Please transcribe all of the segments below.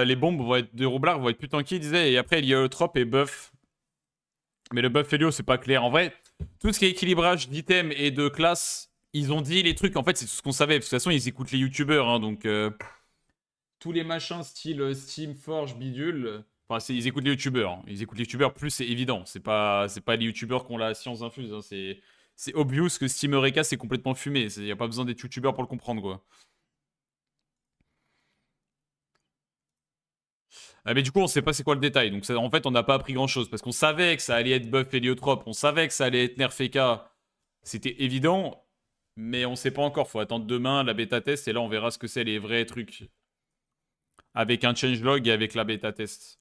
Les bombes de Roublard vont être plus tanky, il disait. Et après, il y a Eutrope et buff. Mais le buff Helio, c'est pas clair. En vrai, tout ce qui est équilibrage d'items et de classe, ils ont dit les trucs. En fait, c'est tout ce qu'on savait. Parce que de toute façon, ils écoutent les youtubeurs. Hein, donc, tous les machins style Steam, Forge, Bidule. Enfin, ils écoutent les youtubeurs. Hein. Ils écoutent les youtubeurs, plus c'est évident. C'est pas les youtubeurs qui ont la science infuse. Hein. C'est obvious que Steam Eureka, c'est complètement fumé. Il n'y a pas besoin d'être youtubeur pour le comprendre, quoi. Ah, mais du coup, on sait pas c'est quoi le détail. Donc, en fait, on n'a pas appris grand chose. Parce qu'on savait que ça allait être buff héliotrope. On savait que ça allait être nerf EK. C'était évident. Mais on sait pas encore. Faut attendre demain la bêta test. Et là, on verra ce que c'est les vrais trucs. Avec un changelog et avec la bêta test.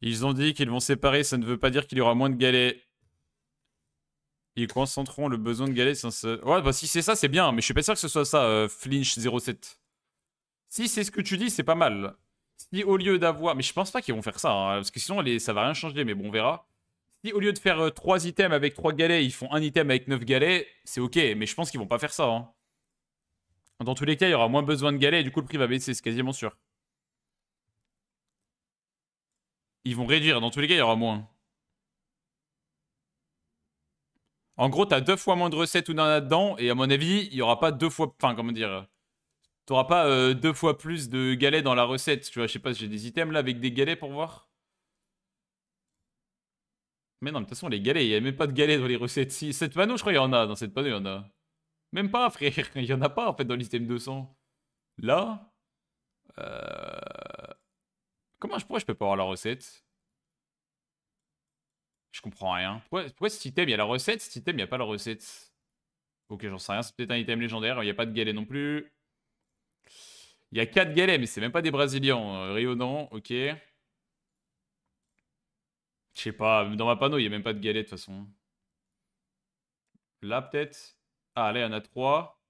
Ils ont dit qu'ils vont séparer. Ça ne veut pas dire qu'il y aura moins de galets. Ils concentreront le besoin de galets. Ouais, bah si c'est ça, c'est bien. Mais je suis pas sûr que ce soit ça, Flinch 07. Si c'est ce que tu dis, c'est pas mal. Si au lieu d'avoir... Mais je pense pas qu'ils vont faire ça, hein, parce que sinon ça va rien changer, mais bon, on verra. Si au lieu de faire 3 items avec 3 galets, ils font un item avec 9 galets, c'est ok, mais je pense qu'ils vont pas faire ça. Hein. Dans tous les cas, il y aura moins besoin de galets et du coup le prix va baisser, c'est quasiment sûr. Ils vont réduire, dans tous les cas, il y aura moins. En gros, t'as 2 fois moins de recettes ou là-dedans, et à mon avis, il y aura pas 2 fois... Enfin, comment dire... T'auras pas 2 fois plus de galets dans la recette, tu vois, je sais pas, j'ai des items là avec des galets pour voir. Mais non, de toute façon, les galets, il n'y a même pas de galets dans les recettes. Si, cette panneau, je crois qu'il y en a. Dans cette panneau, il y en a. Même pas, frère. Il y en a pas, en fait, dans l'item 200. Là. Pourquoi je peux pas avoir la recette? Je comprends rien. Pourquoi cet item, il y a la recette? Cet item, il n'y a pas la recette. Ok, j'en sais rien. C'est peut-être un item légendaire. Il n'y a pas de galets non plus. Il y a 4 galets, mais c'est même pas des Brésiliens. Rayonnant, ok. Je sais pas. Dans ma panneau, il n'y a même pas de galets, de toute façon. Là, peut-être. Ah, là, il y en a 3.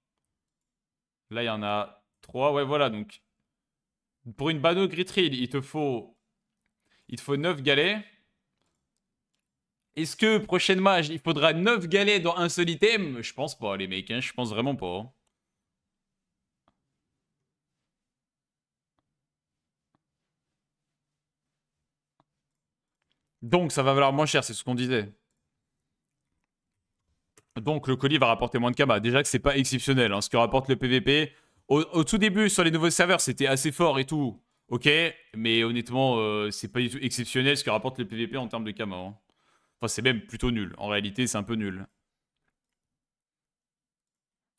Là, il y en a 3. Ouais, voilà, donc... Pour une Bano Gritril, il te faut 9 galets. Est-ce que prochaine mage, il faudra 9 galets dans un seul item? Je pense pas, les mecs, hein, je pense vraiment pas. Hein. Donc ça va valoir moins cher, c'est ce qu'on disait. Donc le colis va rapporter moins de kama. Déjà que c'est pas exceptionnel, hein, ce que rapporte le PVP. Au tout début, sur les nouveaux serveurs, c'était assez fort et tout. Ok, mais honnêtement, c'est pas du tout exceptionnel ce que rapporte le PVP en termes de kama. Hein. Enfin, c'est même plutôt nul. En réalité, c'est un peu nul.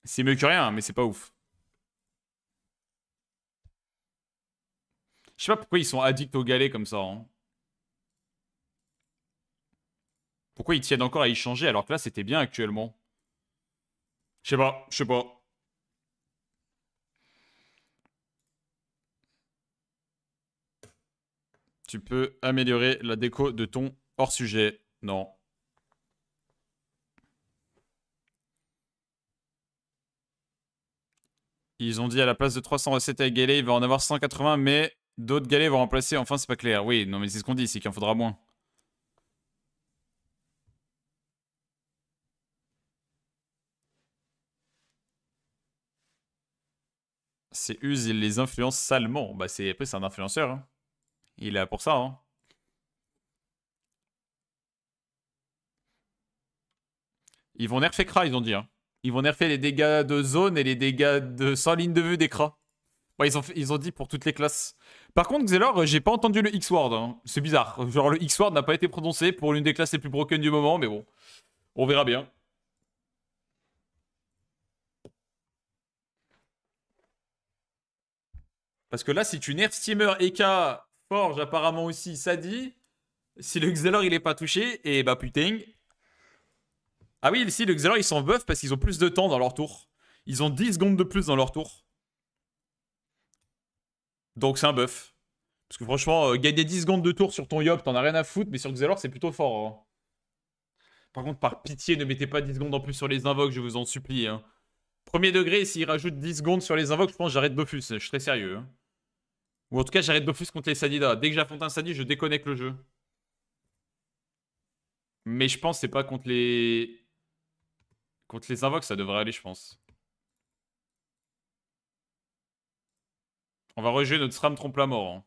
C'est mieux que rien, mais c'est pas ouf. Je sais pas pourquoi ils sont addicts aux galets comme ça. Hein. Pourquoi ils tiennent encore à y changer alors que là c'était bien actuellement? Je sais pas, je sais pas. Tu peux améliorer la déco de ton hors-sujet. Non. Ils ont dit à la place de 300 recettes avec galet, il va en avoir 180, mais d'autres galets vont remplacer. Enfin, c'est pas clair. Oui, non, mais c'est ce qu'on dit, c'est qu'il en faudra moins. C'est Uz, il les influence salement. Bah, après, c'est un influenceur. Hein. Il est là pour ça. Hein. Ils vont nerfer Kra, ils ont dit. Hein. Ils vont nerfer les dégâts de zone et les dégâts de sans ligne de vue des Kra. Ouais, ils ont dit pour toutes les classes. Par contre, Xelor, j'ai pas entendu le X-Word. Hein. C'est bizarre. Genre, le X-Word n'a pas été prononcé pour l'une des classes les plus broken du moment, mais bon. On verra bien. Parce que là, si tu nerfs Steamer, Eka, Forge, apparemment aussi, ça dit. Si le Xelor il est pas touché, et bah putain. Ah oui, si le Xelor ils sont buff parce qu'ils ont plus de temps dans leur tour. Ils ont 10 secondes de plus dans leur tour. Donc c'est un buff. Parce que franchement, gagner 10 secondes de tour sur ton Yop, t'en as rien à foutre, mais sur Xelor c'est plutôt fort. Hein. Par contre, par pitié, ne mettez pas 10 secondes en plus sur les invoques, je vous en supplie. Hein. Premier degré, s'ils rajoutent 10 secondes sur les invoques, je pense que j'arrête Dofus, je suis très sérieux. Hein. Ou en tout cas, j'arrête Dofus contre les Sadida. Dès que j'affronte un Sadi, je déconnecte le jeu. Mais je pense que c'est pas contre les... Contre les invoques, ça devrait aller, je pense. On va rejouer notre SRAM trompe la mort. Hein.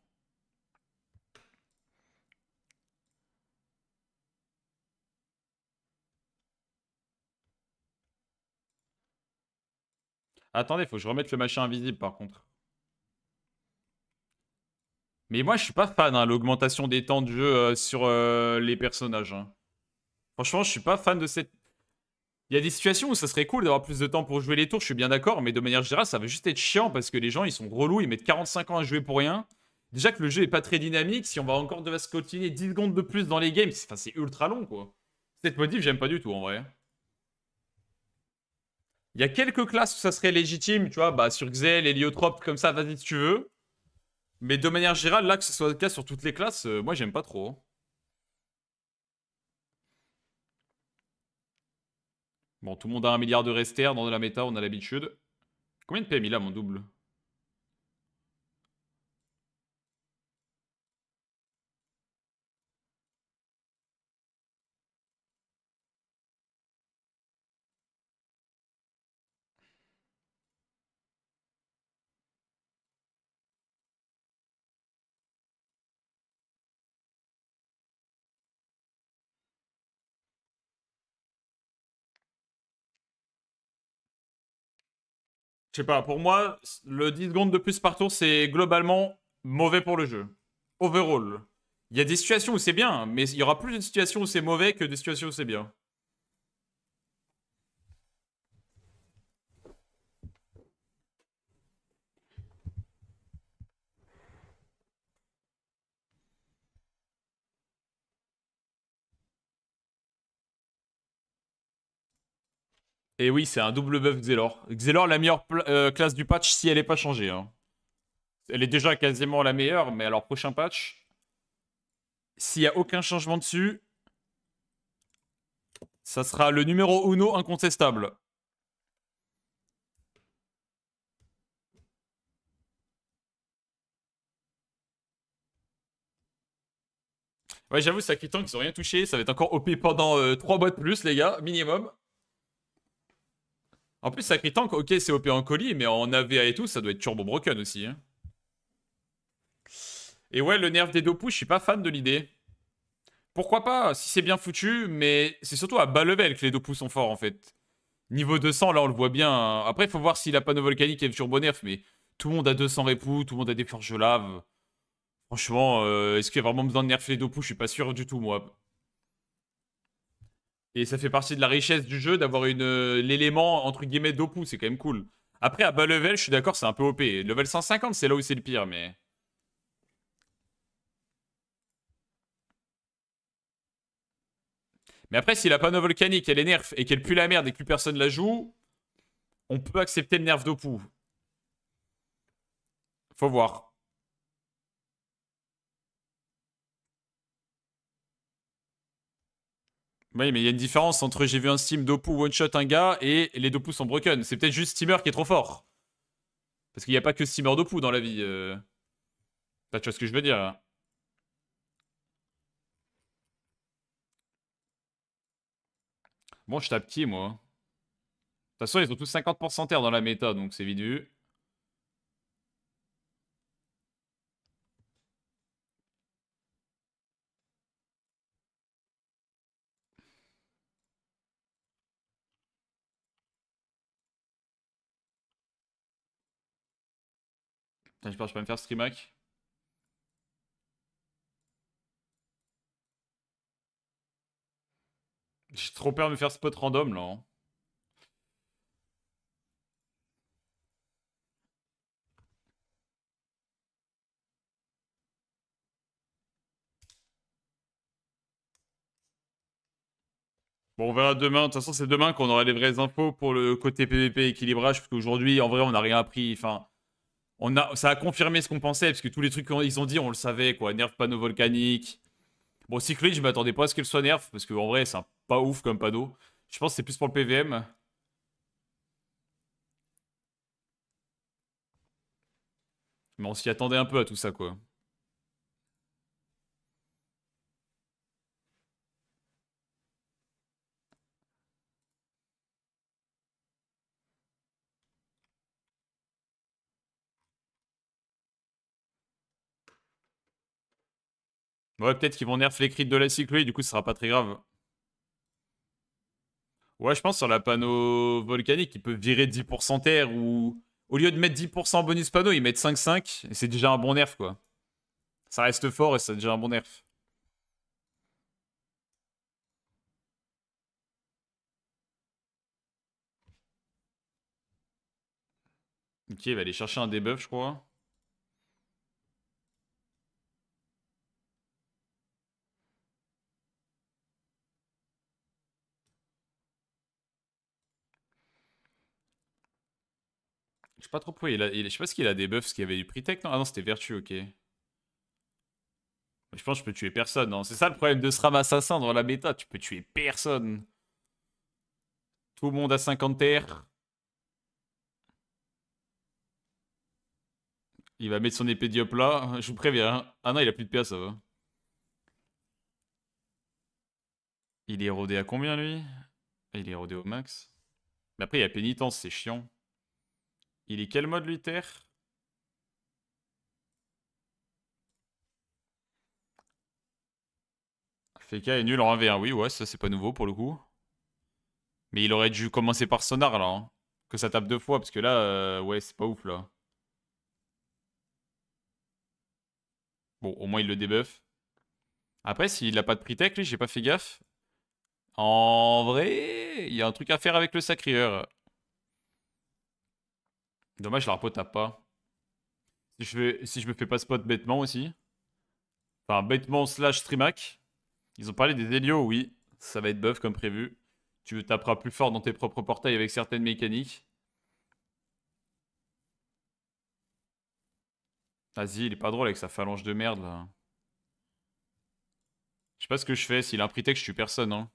Attendez, faut que je remette le machin invisible par contre. Mais moi, je suis pas fan, hein, l'augmentation des temps de jeu sur les personnages. Hein. Franchement, je suis pas fan de cette... Il y a des situations où ça serait cool d'avoir plus de temps pour jouer les tours, je suis bien d'accord, mais de manière générale, ça va juste être chiant parce que les gens, ils sont relous, ils mettent 45 ans à jouer pour rien. Déjà que le jeu est pas très dynamique, si on va encore devoir se continuer 10 secondes de plus dans les games, c'est ultra long, quoi. Cette modif, j'aime pas du tout, en vrai. Il y a quelques classes où ça serait légitime, tu vois, bah sur Xel, Héliotrope, comme ça, vas-y si tu veux. Mais de manière générale, là, que ce soit le cas sur toutes les classes, moi, j'aime pas trop. Hein. Bon, tout le monde a 1 milliard de resters dans de la méta, on a l'habitude. Combien de PM il a, mon double? Je sais pas, pour moi, le 10 secondes de plus par tour, c'est globalement mauvais pour le jeu. Overall. Il y a des situations où c'est bien, mais il y aura plus de situations où c'est mauvais que des situations où c'est bien. Et oui, c'est un double buff Xelor. Xelor, la meilleure classe du patch si elle n'est pas changée. Hein. Elle est déjà quasiment la meilleure, mais alors prochain patch, s'il n'y a aucun changement dessus, ça sera le numéro uno incontestable. Ouais, j'avoue, Sacri-Tank, ils ont rien touché. Ça va être encore OP pendant 3 mois de plus, les gars, minimum. En plus, Sacri-Tank, ok, c'est OP en colis, mais en AVA et tout, ça doit être turbo broken aussi. Hein. Et ouais, le nerf des Dopu, je suis pas fan de l'idée. Pourquoi pas, si c'est bien foutu, mais c'est surtout à bas level que les Dopu sont forts en fait. Niveau 200, là on le voit bien. Hein. Après, il faut voir si la panneau volcanique est turbo nerf, mais tout le monde a 200 répou, tout le monde a des forges lave. Franchement, est-ce qu'il y a vraiment besoin de nerfer les Dopu? Je suis pas sûr du tout, moi. Et ça fait partie de la richesse du jeu d'avoir l'élément entre guillemets Dopu, c'est quand même cool. Après, à bas level, je suis d'accord, c'est un peu OP. Level 150, c'est là où c'est le pire, mais. Mais après, si la panneau volcanique, elle est nerf et qu'elle pue la merde et que plus personne la joue, on peut accepter le nerf d'Opu. Faut voir. Oui, mais il y a une différence entre j'ai vu un Steam Dopu one-shot un gars et les Dopu sont broken. C'est peut-être juste Steamer qui est trop fort. Parce qu'il n'y a pas que Steamer Dopu dans la vie. Enfin, tu vois ce que je veux dire. Hein. Bon, je tape qui, moi? De toute façon, ils ont tous 50% terre dans la méta, donc c'est vite vu. Putain, j'espère que je peux pas me faire stream hack. J'ai trop peur de me faire spot random, là. Hein. Bon, on verra demain. De toute façon, c'est demain qu'on aura les vraies infos pour le côté PVP équilibrage, parce qu'aujourd'hui, en vrai, on n'a rien appris. Enfin, ça a confirmé ce qu'on pensait, parce que tous les trucs qu'ils ont dit, on le savait, quoi. Nerf panneau volcanique. Bon, Cyclade, je m'attendais pas à ce qu'elle soit nerf, parce qu'en vrai, c'est pas ouf comme panneau. Je pense que c'est plus pour le PVM. Mais on s'y attendait un peu à tout ça, quoi. Ouais, peut-être qu'ils vont nerf les crits de la cycloïde, du coup, ce sera pas très grave. Ouais, je pense sur la panneau volcanique, ils peuvent virer 10% terre ou. Au lieu de mettre 10% bonus panneau, ils mettent 5-5 et c'est déjà un bon nerf, quoi. Ça reste fort et c'est déjà un bon nerf. Ok, il va aller chercher un debuff, je crois. Je sais pas trop pourquoi je sais pas ce qu'il a des buffs, ce qu'il y avait du Pritech, non? Ah non, c'était Vertu, ok. Je pense que je peux tuer personne, non? C'est ça le problème de SRAM Assassin dans la méta, tu peux tuer personne. Tout le monde a 50 terres. Il va mettre son épée diop là, je vous préviens. Hein. Ah non, il a plus de PA, ça va. Il est rodé à combien, lui? Il est rodé au max. Mais après, il y a pénitence, c'est chiant. Il est quel mode, lui, terre? FK est nul en 1v1, oui, ouais, ça c'est pas nouveau pour le coup. Mais il aurait dû commencer par Sonar là. Hein. Que ça tape 2 fois, parce que là, ouais, c'est pas ouf là. Bon, au moins il le débuff. Après, s'il a pas de Pritech, lui, j'ai pas fait gaffe. En vrai, il y a un truc à faire avec le Sacrieur. Dommage, l'Arpo tape pas. Si je me fais pas spot bêtement aussi. Enfin, bêtement slash streamac. Ils ont parlé des Helios, oui. Ça va être buff comme prévu. Tu taperas plus fort dans tes propres portails avec certaines mécaniques. Vas-y, il est pas drôle avec sa phalange de merde là. Je sais pas ce que je fais. S'il a un Pritech, je tue personne. Hein.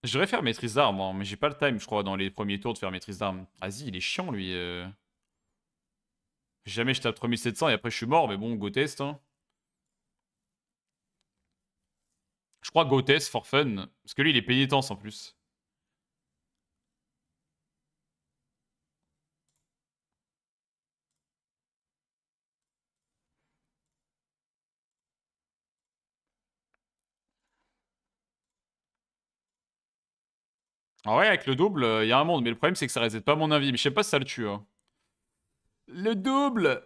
Je devrais faire maîtrise d'armes, hein, mais j'ai pas le time, je crois, dans les premiers tours de faire maîtrise d'armes. Vas-y, il est chiant lui. Jamais je tape 3700 et après je suis mort, mais bon, go test. Hein. Je crois go test for fun. Parce que lui, il est pénitence en plus. En vrai, avec le double, il y a un monde, mais le problème c'est que ça reset pas mon avis. Mais je sais pas si ça le tue. Hein. Le double.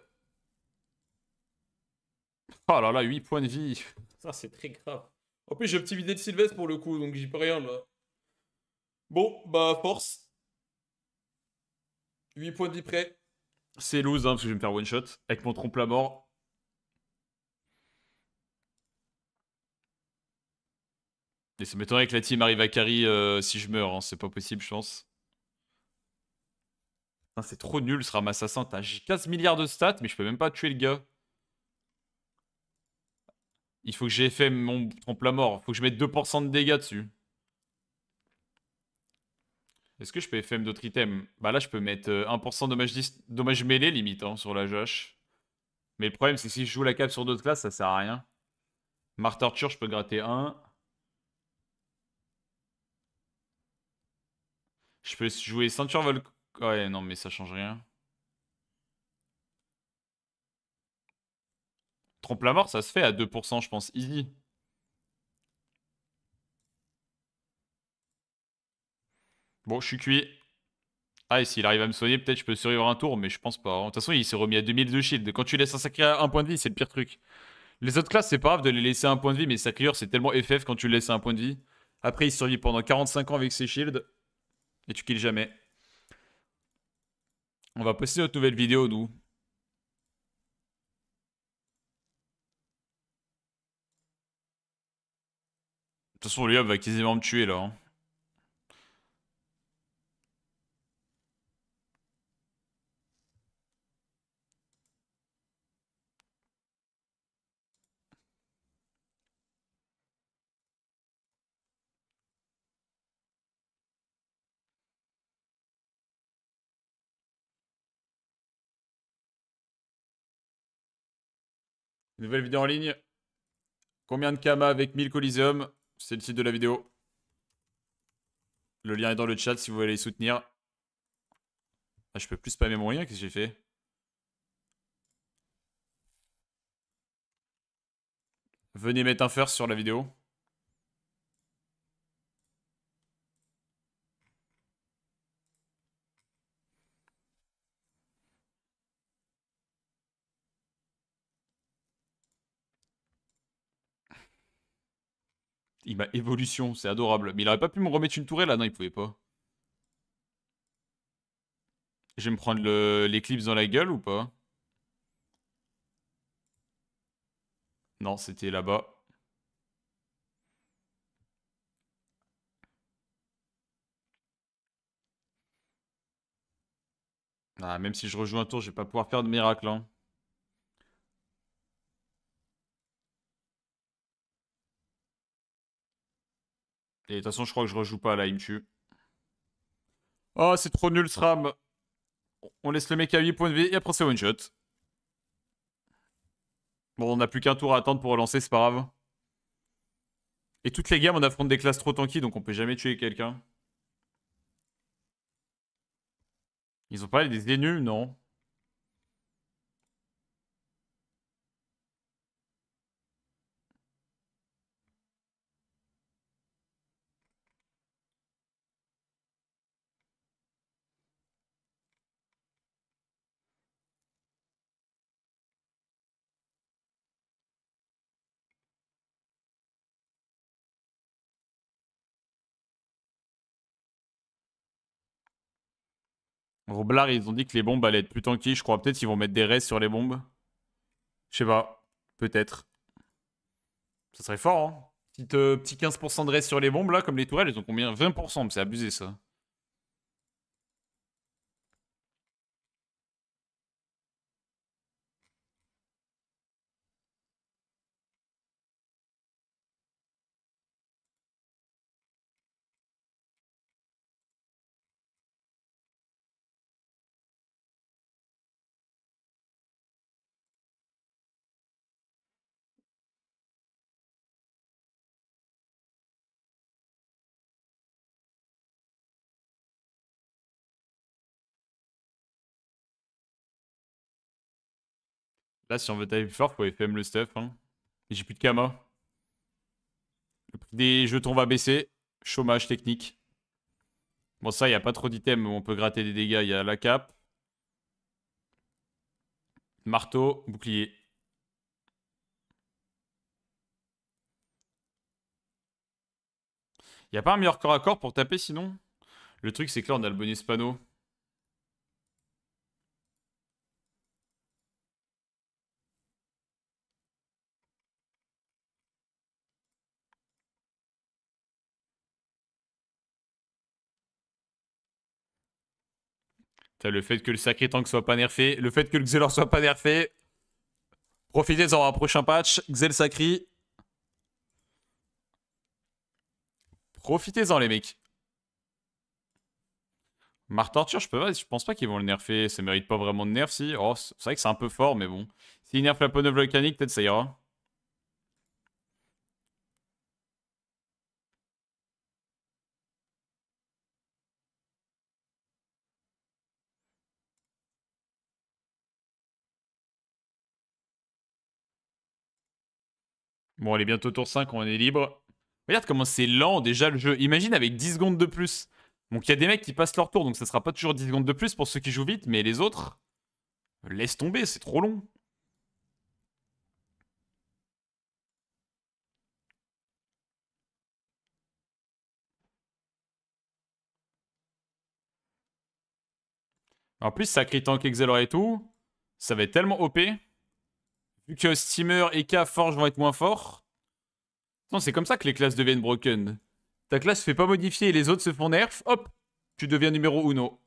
Oh là là, 8 points de vie. Ça, c'est très grave. En plus, j'ai optimisé le Sylvestre pour le coup, donc j'y peux rien là. Bon, bah, force. 8 points de vie près. C'est lose, hein, parce que je vais me faire one shot avec mon trompe la mort. Et ça m'étonnerait que la team arrive à carry si je meurs, hein. C'est pas possible, je pense. Putain, c'est trop nul ce ramassassin. T'as 15 milliards de stats, mais je peux même pas tuer le gars. Il faut que j'ai fait mon trompe la mort. Faut que je mette 2% de dégâts dessus. Est-ce que je peux FM d'autres items? Bah là, je peux mettre 1% dommage mêlé limite hein, sur la Josh. Mais le problème, c'est que si je joue la cape sur d'autres classes, ça sert à rien. Mark Torture, je peux gratter 1. Je peux jouer ceinture vol... Ouais, non, mais ça change rien. Trompe la mort, ça se fait à 2%, je pense, easy. Bon, je suis cuit. Ah, et s'il arrive à me soigner, peut-être je peux survivre un tour, mais je pense pas. Hein. De toute façon, il s'est remis à 2000 de shield. Quand tu laisses un sacré à un point de vie, c'est le pire truc. Les autres classes, c'est pas grave de les laisser un point de vie, mais Sacrieur, c'est tellement FF quand tu le laisses à un point de vie. Après, il survit pendant 45 ans avec ses shields, et tu kills jamais. On va poster notre nouvelle vidéo, nous. De toute façon, Liam va quasiment me tuer, là. Hein. Nouvelle vidéo en ligne. Combien de Kama avec 1000 Coliseum? C'est le titre de la vidéo. Le lien est dans le chat si vous voulez les soutenir. Ah, je peux plus spammer mon lien, qu'est-ce que j'ai fait? Venez mettre un first sur la vidéo. Il m'a évolution, c'est adorable. Mais il aurait pas pu me remettre une tourelle là, non, il pouvait pas. Je vais me prendre l'éclipse dans la gueule ou pas? Non, c'était là-bas. Ah, même si je rejoue un tour, je vais pas pouvoir faire de miracle. Hein. Et de toute façon, je crois que je rejoue pas là, il me tue. Oh, c'est trop nul, SRAM. On laisse le mec à 8 points de vie et après c'est one shot. Bon, on n'a plus qu'un tour à attendre pour relancer, c'est pas grave. Et toutes les games, on affronte des classes trop tanky, donc on peut jamais tuer quelqu'un. Ils ont parlé des nuls, non? Roblar, ils ont dit que les bombes allaient être plus tanky, je crois. Peut-être qu'ils vont mettre des restes sur les bombes. Je sais pas. Peut-être. Ça serait fort, hein. Petit 15% de reste sur les bombes, là, comme les tourelles, elles ont combien? 20%, mais c'est abusé, ça. Là, si on veut taper plus fort, faut FM le stuff, hein. Et j'ai plus de Kama. Le prix des jetons va baisser. Chômage technique. Bon, ça, il a pas trop d'items où on peut gratter des dégâts. Il y a la cape, marteau, bouclier. Y a pas un meilleur corps à corps pour taper sinon? Le truc, c'est que là, on a le bonus panneau. T'as le fait que le sacré tank soit pas nerfé, le fait que le Xelor soit pas nerfé. Profitez-en un prochain patch. Xel Sacri. Profitez-en, les mecs. Marre Torture, je pense pas qu'ils vont le nerfer. Ça mérite pas vraiment de nerf, si. Oh, c'est vrai que c'est un peu fort, mais bon. S'ils nerfent la peau volcanique, peut-être ça ira. Bon, elle est bientôt tour 5, on est libre. Regarde comment c'est lent déjà le jeu. Imagine avec 10 secondes de plus. Donc il y a des mecs qui passent leur tour, donc ça sera pas toujours 10 secondes de plus pour ceux qui jouent vite, mais les autres, laisse tomber, c'est trop long. En plus, Sacré Tank Excelor et tout, ça va être tellement OP. Vu que Steamer et K Forge vont être moins forts. Non, c'est comme ça que les classes deviennent broken. Ta classe se fait pas modifier et les autres se font nerf, hop, tu deviens numéro uno.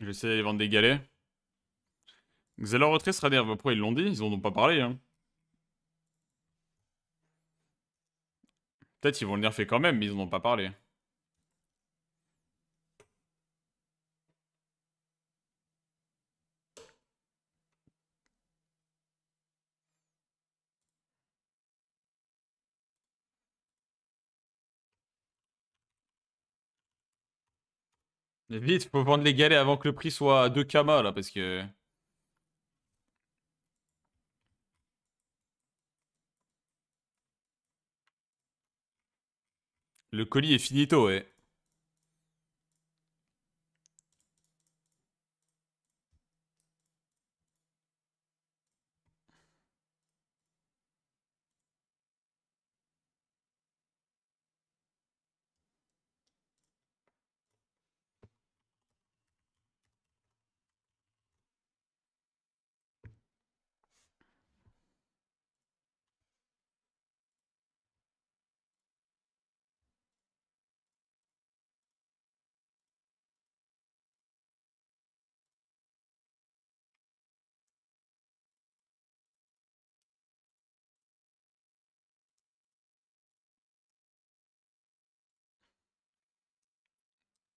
Je vais essayer de vendre des galets. Xelor retrait sera nerveux. Pourquoi ils l'ont dit? Ils en ont pas parlé, hein. Peut-être ils vont le nerfer quand même, mais ils en ont pas parlé. Mais vite, faut vendre les galets avant que le prix soit à 2 kamas, là, parce que... Le colis est finito, ouais.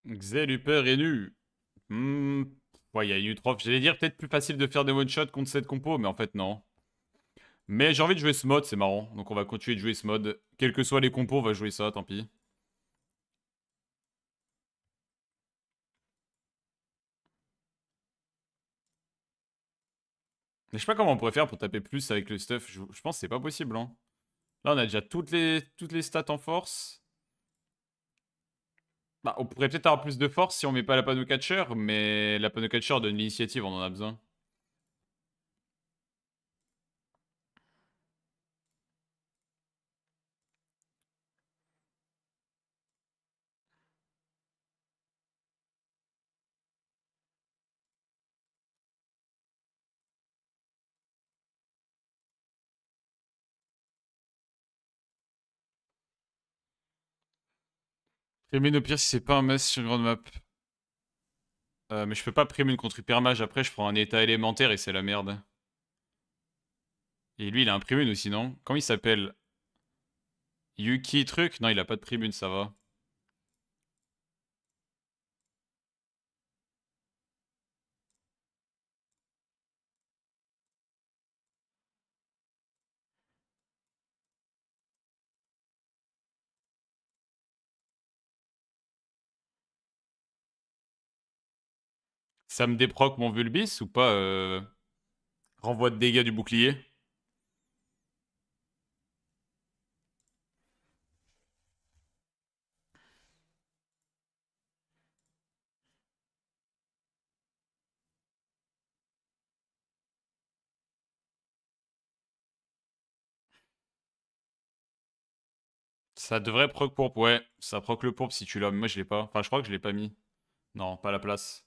Xeluper est nu. Hmm. Ouais, il y a une trop. J'allais dire peut-être plus facile de faire des one-shots contre cette compo, mais en fait, non. Mais j'ai envie de jouer ce mode, c'est marrant. Donc on va continuer de jouer ce mode. Quels que soient les compos, on va jouer ça, tant pis. Mais je sais pas comment on pourrait faire pour taper plus avec le stuff. Je pense que c'est pas possible, hein. Là, on a déjà toutes les stats en force. Bah, on pourrait peut-être avoir plus de force si on met pas la panneau catcher, mais la panneau catcher donne l'initiative, on en a besoin. Prémine au pire si c'est pas un mess sur une grande map. Mais je peux pas prémine contre hypermage, après je prends un état élémentaire et c'est la merde. Et lui il a un prémune aussi, non? Comment il s'appelle? Yuki truc? Non, il a pas de prémune, ça va. Ça me déproc mon Vulbis ou pas renvoi de dégâts du bouclier? Ça devrait proc pourpre, ouais. Ça proc le pourpre si tu l'as, mais moi je l'ai pas. Enfin, je crois que je l'ai pas mis. Non, pas à la place.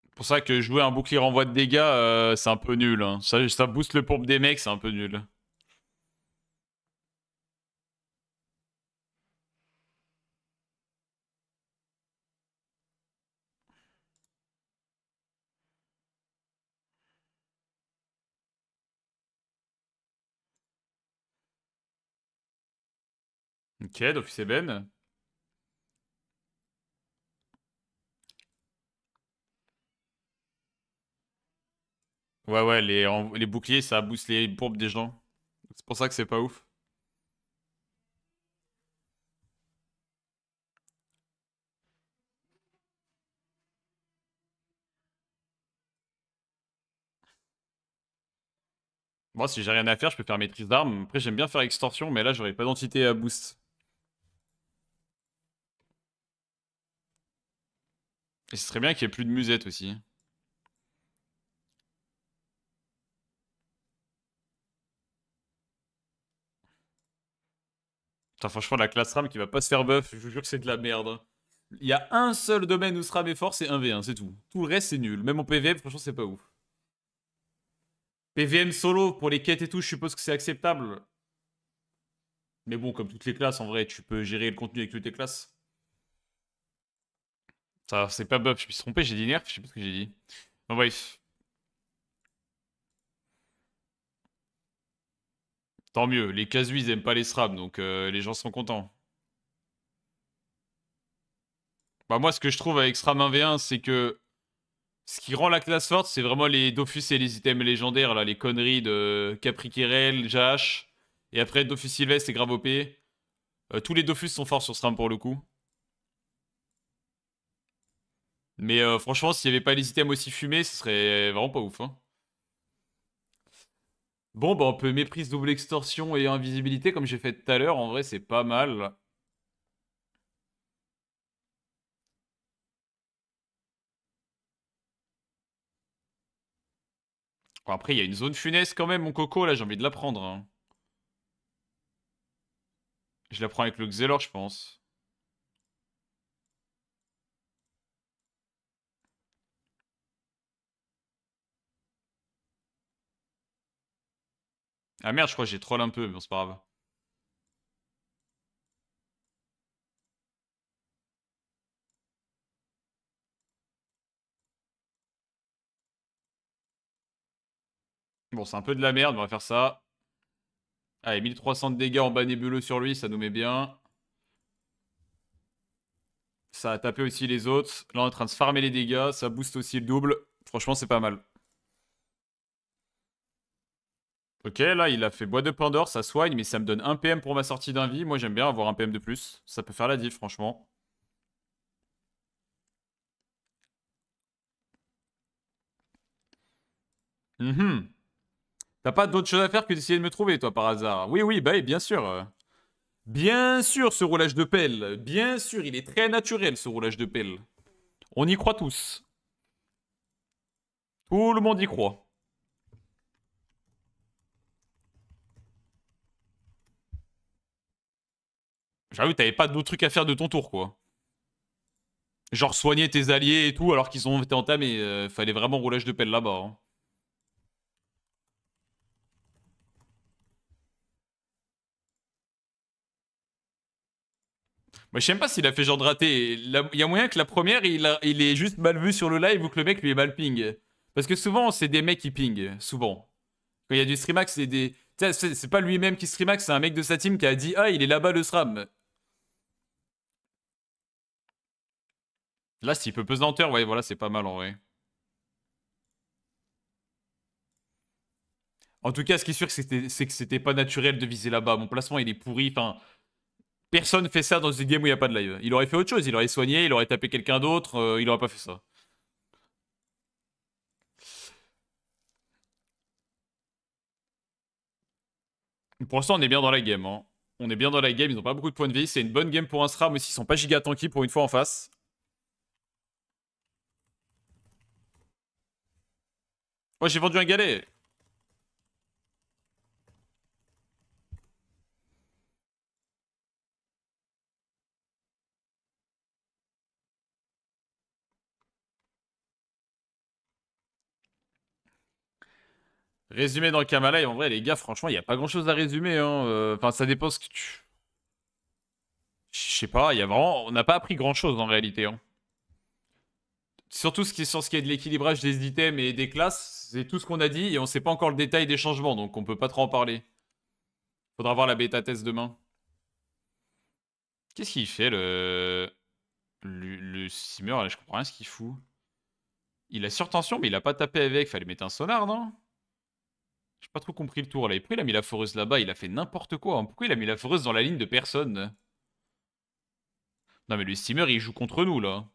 C'est pour ça que jouer un bouclier renvoi de dégâts, c'est un peu nul, hein. Ça booste le pourpre des mecs, c'est un peu nul. Ok, d'office ébène. Ouais, ouais, les boucliers, ça booste les pourpres des gens. C'est pour ça que c'est pas ouf. Moi, si j'ai rien à faire, je peux faire maîtrise d'armes. Après, j'aime bien faire extorsion, mais là, j'aurais pas d'entité à boost. Et ce serait bien qu'il y ait plus de musette aussi. Putain, franchement, la classe RAM qui va pas se faire buff, je vous jure que c'est de la merde. Il y a un seul domaine où SRAM est fort, c'est 1v1, c'est tout. Tout le reste, c'est nul. Même en PVM, franchement, c'est pas ouf. PVM solo, pour les quêtes et tout, je suppose que c'est acceptable. Mais bon, comme toutes les classes, en vrai, tu peux gérer le contenu avec toutes tes classes. Ça, c'est pas buff, je me suis trompé, j'ai dit nerf, je sais pas ce que j'ai dit. Bon, bref. Tant mieux, les casus, ils aiment pas les SRAM, donc les gens sont contents. Bah moi, ce que je trouve avec SRAM 1v1, c'est que ce qui rend la classe forte, c'est vraiment les Dofus et les items légendaires, là, les conneries de Capriquerel, Jash. Et après, Dofus Sylvestre et grave OP. Tous les Dofus sont forts sur SRAM pour le coup. Mais franchement, s'il n'y avait pas les items aussi fumés, ce serait vraiment pas ouf. Hein. Bon, bah on peut méprise, double extorsion et invisibilité comme j'ai fait tout à l'heure. En vrai, c'est pas mal. Bon, après, il y a une zone funeste quand même, mon coco. Là, j'ai envie de la prendre. Hein. Je la prends avec le Xelor, je pense. Ah merde, je crois que j'ai troll un peu, mais bon, c'est pas grave. Bon, c'est un peu de la merde, on va faire ça. Allez, 1300 de dégâts en bas nébuleux sur lui, ça nous met bien. Ça a tapé aussi les autres. Là, on est en train de se farmer les dégâts, ça booste aussi le double. Franchement, c'est pas mal. Ok, là, il a fait bois de Pandore, ça soigne, mais ça me donne 1 PM pour ma sortie d'un vie. Moi, j'aime bien avoir un PM de plus. Ça peut faire la diff, franchement. Mhm. T'as pas d'autre chose à faire que d'essayer de me trouver, toi, par hasard? Oui, oui, bah oui, bien sûr. Bien sûr, ce roulage de pelle. Bien sûr, il est très naturel, ce roulage de pelle. On y croit tous. Tout le monde y croit. J'avoue, t'avais pas d'autres trucs à faire de ton tour, quoi. Genre soigner tes alliés et tout, alors qu'ils ont été entamés. Fallait vraiment roulage de pelle là-bas. Hein. Moi, je sais même pas s'il a fait genre de rater. Il y a moyen que la première, il est juste mal vu sur le live ou que le mec lui est mal ping. Parce que souvent, c'est des mecs qui ping. Souvent. Quand il y a du streamax, c'est des. Tu sais, c'est pas lui-même qui streamax, c'est un mec de sa team qui a dit ah, il est là-bas le SRAM. Là, s'il peut pesanteur, ouais, voilà, c'est pas mal en vrai. En tout cas, ce qui est sûr, c'est que c'était pas naturel de viser là-bas. Mon placement, il est pourri. Enfin, personne fait ça dans une game où il n'y a pas de live. Il aurait fait autre chose. Il aurait soigné, il aurait tapé quelqu'un d'autre. Il aurait pas fait ça. Pour l'instant, on est bien dans la game. Hein. On est bien dans la game. Ils ont pas beaucoup de points de vie. C'est une bonne game pour un SRAM aussi. Ils sont pas giga tanky pour une fois en face. Moi, j'ai vendu un galet. Résumé dans le Kamala. En vrai, les gars, franchement, il y a pas grand chose à résumer. Hein. Enfin, ça dépend ce que tu. Je sais pas. Il y a vraiment. On n'a pas appris grand chose en réalité. Hein. Surtout ce qui est sur ce qui est de l'équilibrage des items et des classes, c'est tout ce qu'on a dit et on sait pas encore le détail des changements, donc on peut pas trop en parler. Faudra voir la bêta test demain. Qu'est-ce qu'il fait le simmer là, je comprends rien ce qu'il fout. Il a surtension mais il a pas tapé avec, fallait mettre un sonar non? J'ai pas trop compris le tour là. Et pourquoi il a mis la foreuse là-bas? Il a fait n'importe quoi. Hein. Pourquoi il a mis la foreuse dans la ligne de personne? Non mais le steamer il joue contre nous là.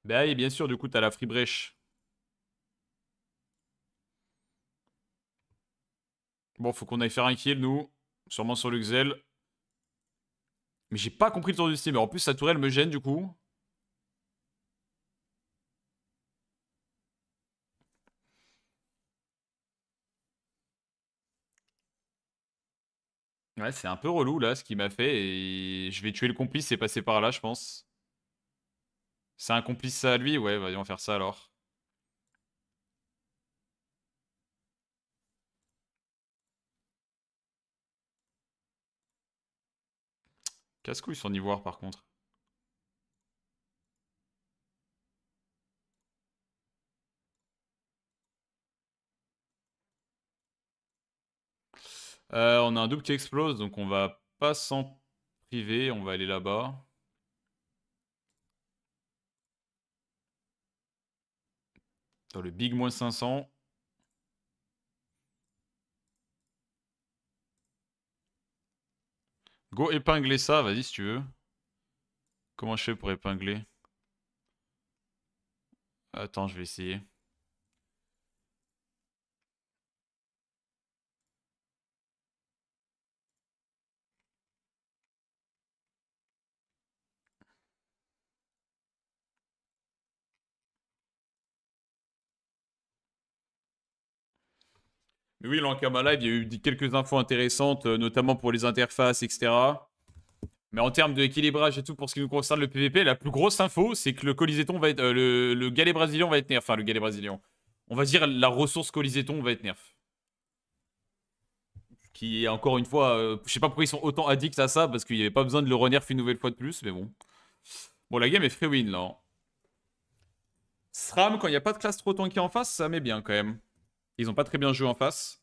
Bah oui bien sûr du coup t'as la free brèche. Bon faut qu'on aille faire un kill nous. Sûrement sur le Xel. Mais j'ai pas compris le tour du steamer. En plus sa tourelle me gêne du coup. Ouais, c'est un peu relou là ce qu'il m'a fait et je vais tuer le complice et passer par là, je pense. C'est un complice ça à lui? Ouais, vas-y, on va faire ça alors. Casse-couille son ivoire par contre. On a un double qui explose, donc on va pas s'en priver, on va aller là-bas. Dans le big moins 500. Go épingler ça, vas-y si tu veux. Comment je fais pour épingler? Attends, je vais essayer. Mais oui, l'Ankama Live, il y a eu quelques infos intéressantes, notamment pour les interfaces, etc. Mais en termes d'équilibrage et tout, pour ce qui nous concerne le PVP, la plus grosse info, c'est que le Coliseton va être. Le galet brésilien va être nerf. Enfin, le galet brésilien. On va dire la ressource Coliseton va être nerf. Qui est encore une fois. Je sais pas pourquoi ils sont autant addicts à ça, parce qu'il n'y avait pas besoin de le renerf une nouvelle fois de plus, mais bon. Bon, la game est free win là, hein. SRAM, quand il n'y a pas de classe trop tankée en face, ça met bien quand même. Ils ont pas très bien joué en face.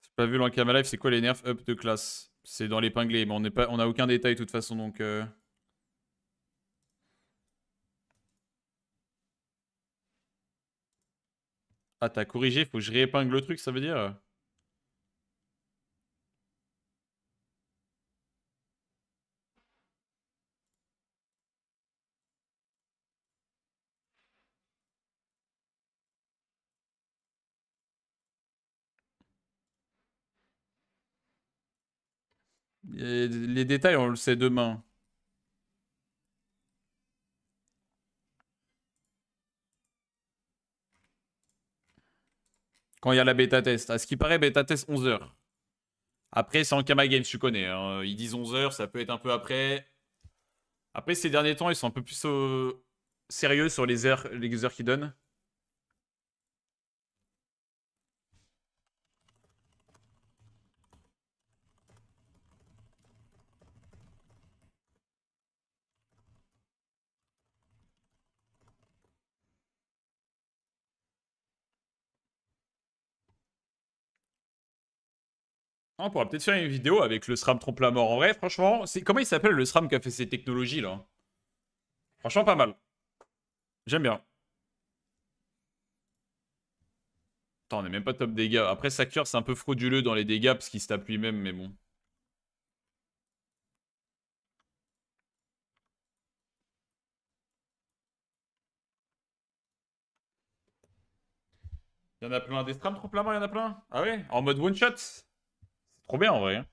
J'ai pas vu l'Ankama Live, c'est quoi les nerfs up de classe? C'est dans l'épinglé, mais on a aucun détail de toute façon donc. Ah, t'as corrigé, faut que je réépingle le truc, ça veut dire? Et les détails, on le sait demain. Quand il y a la bêta test. À ce qui paraît, bêta test 11h. Après, c'est en Kama Games, tu connais, hein. Ils disent 11h, ça peut être un peu après. Après, ces derniers temps, ils sont un peu plus sérieux sur les heures qu'ils donnent. Ah, on pourra peut-être faire une vidéo avec le SRAM trompe la mort. En vrai, franchement, comment il s'appelle le SRAM qui a fait ces technologies là? Franchement, pas mal. J'aime bien. Attends, on est même pas top dégâts. Après, Sakur, c'est un peu frauduleux dans les dégâts parce qu'il se tape lui-même, mais bon. Il y en a plein. Des SRAM trompe la mort, il y en a plein. Ah ouais? En mode one shot? C'est trop bien en vrai, hein.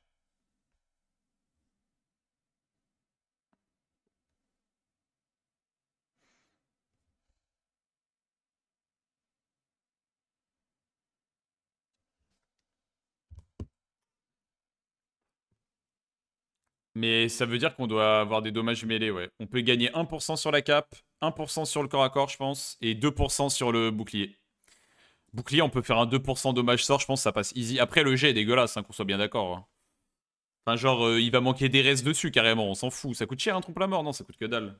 Mais ça veut dire qu'on doit avoir des dommages mêlés, ouais. On peut gagner 1% sur la cape, 1% sur le corps à corps, je pense, et 2% sur le bouclier. Bouclier, on peut faire un 2% dommage sort, je pense, ça passe easy. Après, le jet est dégueulasse, hein, qu'on soit bien d'accord, hein. Enfin, genre, il va manquer des restes dessus, carrément, on s'en fout. Ça coûte cher, un trompe la mort? Non, ça coûte que dalle.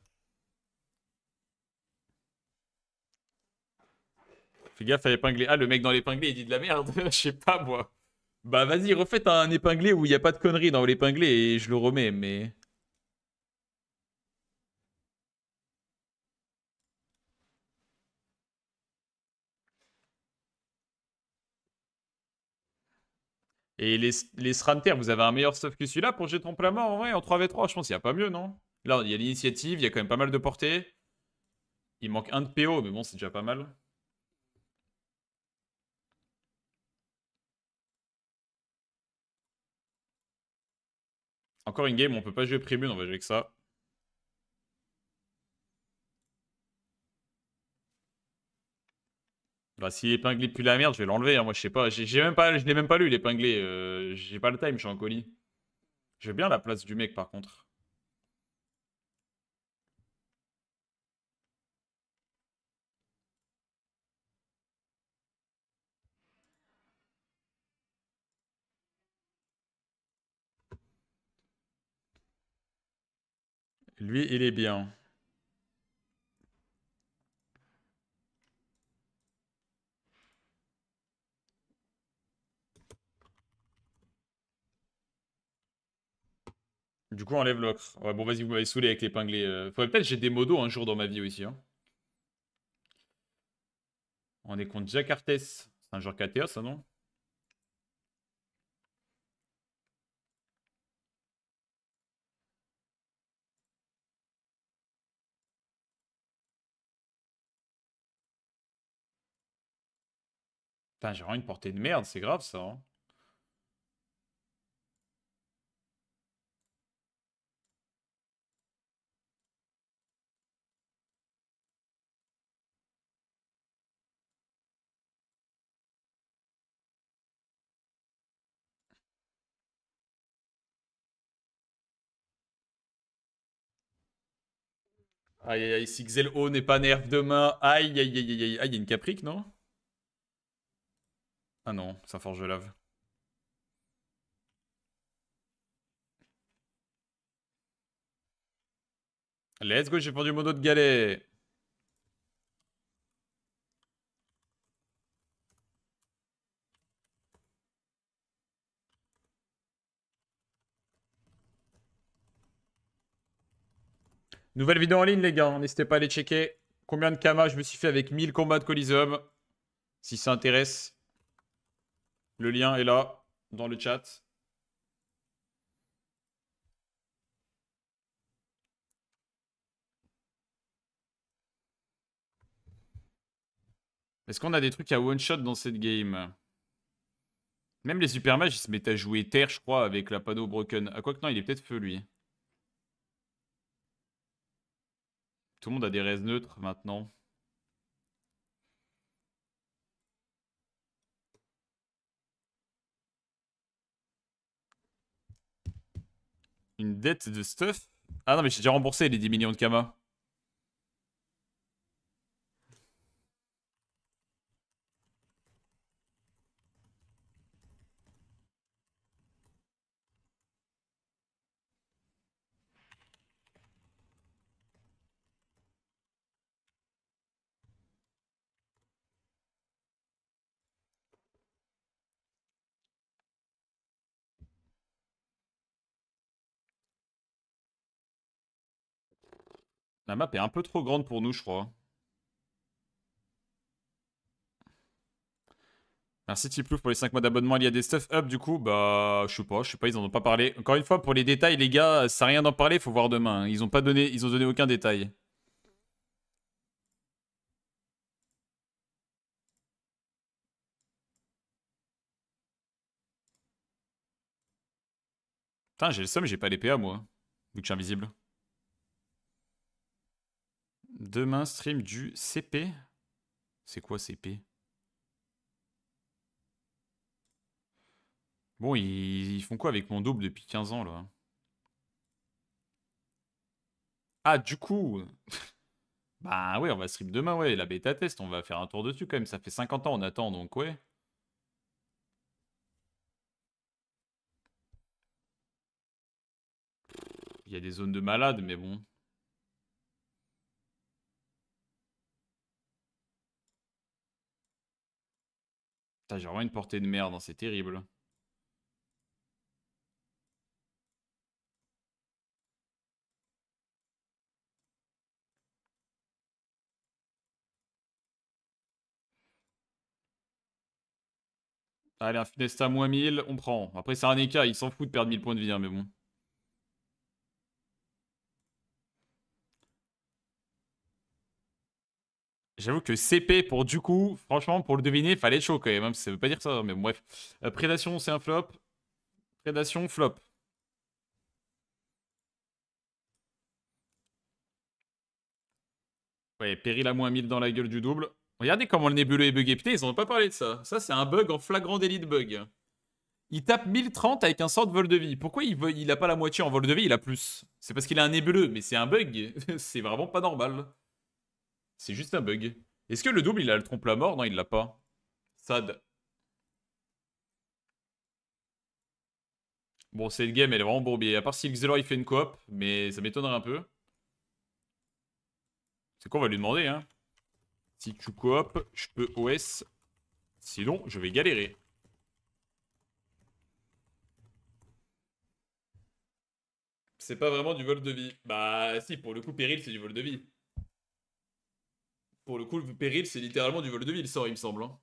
Fais gaffe à l'épinglé. Ah, le mec dans l'épinglé, il dit de la merde. Je sais pas, moi. Bah, vas-y, refaites un épinglé où il n'y a pas de conneries dans l'épinglé et je le remets, mais... Et les SRAMTER, vous avez un meilleur stuff que celui-là pour jeter trompe la mort en vrai, en 3v3, je pense qu'il n'y a pas mieux, non? Là, il y a l'initiative, il y a quand même pas mal de portée. Il manque un de PO, mais bon, c'est déjà pas mal. Encore une game, on peut pas jouer Prémune, on va jouer avec ça. Bah, si l'épinglé pue la merde, je vais l'enlever. Hein. Moi, je sais pas. J'ai même pas, je l'ai même pas lu, l'épinglé. J'ai pas le time, je suis en colis. J'ai bien la place du mec, par contre. Lui, il est bien. Du coup, on enlève l'ocre. Ouais, bon, vas-y, vous m'avez saoulé avec l'épinglé. Faudrait peut-être que j'ai des modos un jour dans ma vie aussi. Hein. On est contre Jakartes. C'est un joueur KTA, ça, non? Putain, j'ai vraiment une portée de merde, c'est grave, ça. Hein. Aïe, aïe, aïe, si Xel O n'est pas nerf demain. Aïe, aïe, aïe, aïe, aïe. Ah, il y a une caprique, non? Ah non, ça forge de lave. Let's go, j'ai perdu mon autre galet. Nouvelle vidéo en ligne, les gars. N'hésitez pas à aller checker combien de kamas je me suis fait avec 1000 combats de Coliseum. Si ça intéresse, le lien est là, dans le chat. Est-ce qu'on a des trucs à one-shot dans cette game? Même les super mages, ils se mettent à jouer terre, je crois, avec la panneau broken. Ah, quoi que non, il est peut-être feu, lui. Tout le monde a des res neutres maintenant. Une dette de stuff? Ah non, mais j'ai déjà remboursé les 10 millions de kamas. La map est un peu trop grande pour nous, je crois. Merci Tiplouf pour les 5 mois d'abonnement. Il y a des stuff up du coup. Bah, je sais pas, ils en ont pas parlé. Encore une fois, pour les détails, les gars, ça sert à rien d'en parler, faut voir demain. Hein. Ils ont donné aucun détail. Putain, j'ai le seum, j'ai pas les PA moi. Vu que je suis invisible. Demain, stream du CP. C'est quoi CP? Bon, ils font quoi avec mon double depuis 15 ans là? Ah, du coup. Bah ouais, on va stream demain, ouais. La bêta test, on va faire un tour dessus quand même. Ça fait 50 ans, on attend donc ouais. Il y a des zones de malades, mais bon. Putain, j'ai vraiment une portée de merde, hein, c'est terrible. Allez, un Finesta moins 1000, on prend. Après, c'est un EK, il s'en fout de perdre 1000 points de vie, hein, mais bon. J'avoue que CP pour du coup, franchement, pour le deviner, fallait être chaud quand même. Hein, ça veut pas dire ça, mais bon, bref. Prédation, c'est un flop. Prédation, flop. Ouais, péril à moins 1000 dans la gueule du double. Regardez comment le nébuleux est bugué. Putain, ils ont pas parlé de ça. Ça, c'est un bug en flagrant délit de bug. Il tape 1030 avec un sort de vol de vie. Pourquoi il a pas la moitié en vol de vie, il a plus? C'est parce qu'il a un nébuleux, mais c'est un bug. C'est vraiment pas normal. C'est juste un bug. Est-ce que le double, il a le trompe-la-mort? Non, il l'a pas. Sad. Bon, c'est le game, elle est vraiment bourbier. À part si Xelor il fait une coop, mais ça m'étonnerait un peu. C'est quoi, on va lui demander, hein. Si tu coop, je peux OS. Sinon, je vais galérer. C'est pas vraiment du vol de vie. Bah si, pour le coup, péril, c'est du vol de vie. Pour le coup, le péril, c'est littéralement du vol de vie, le sort, il me semble. Hein.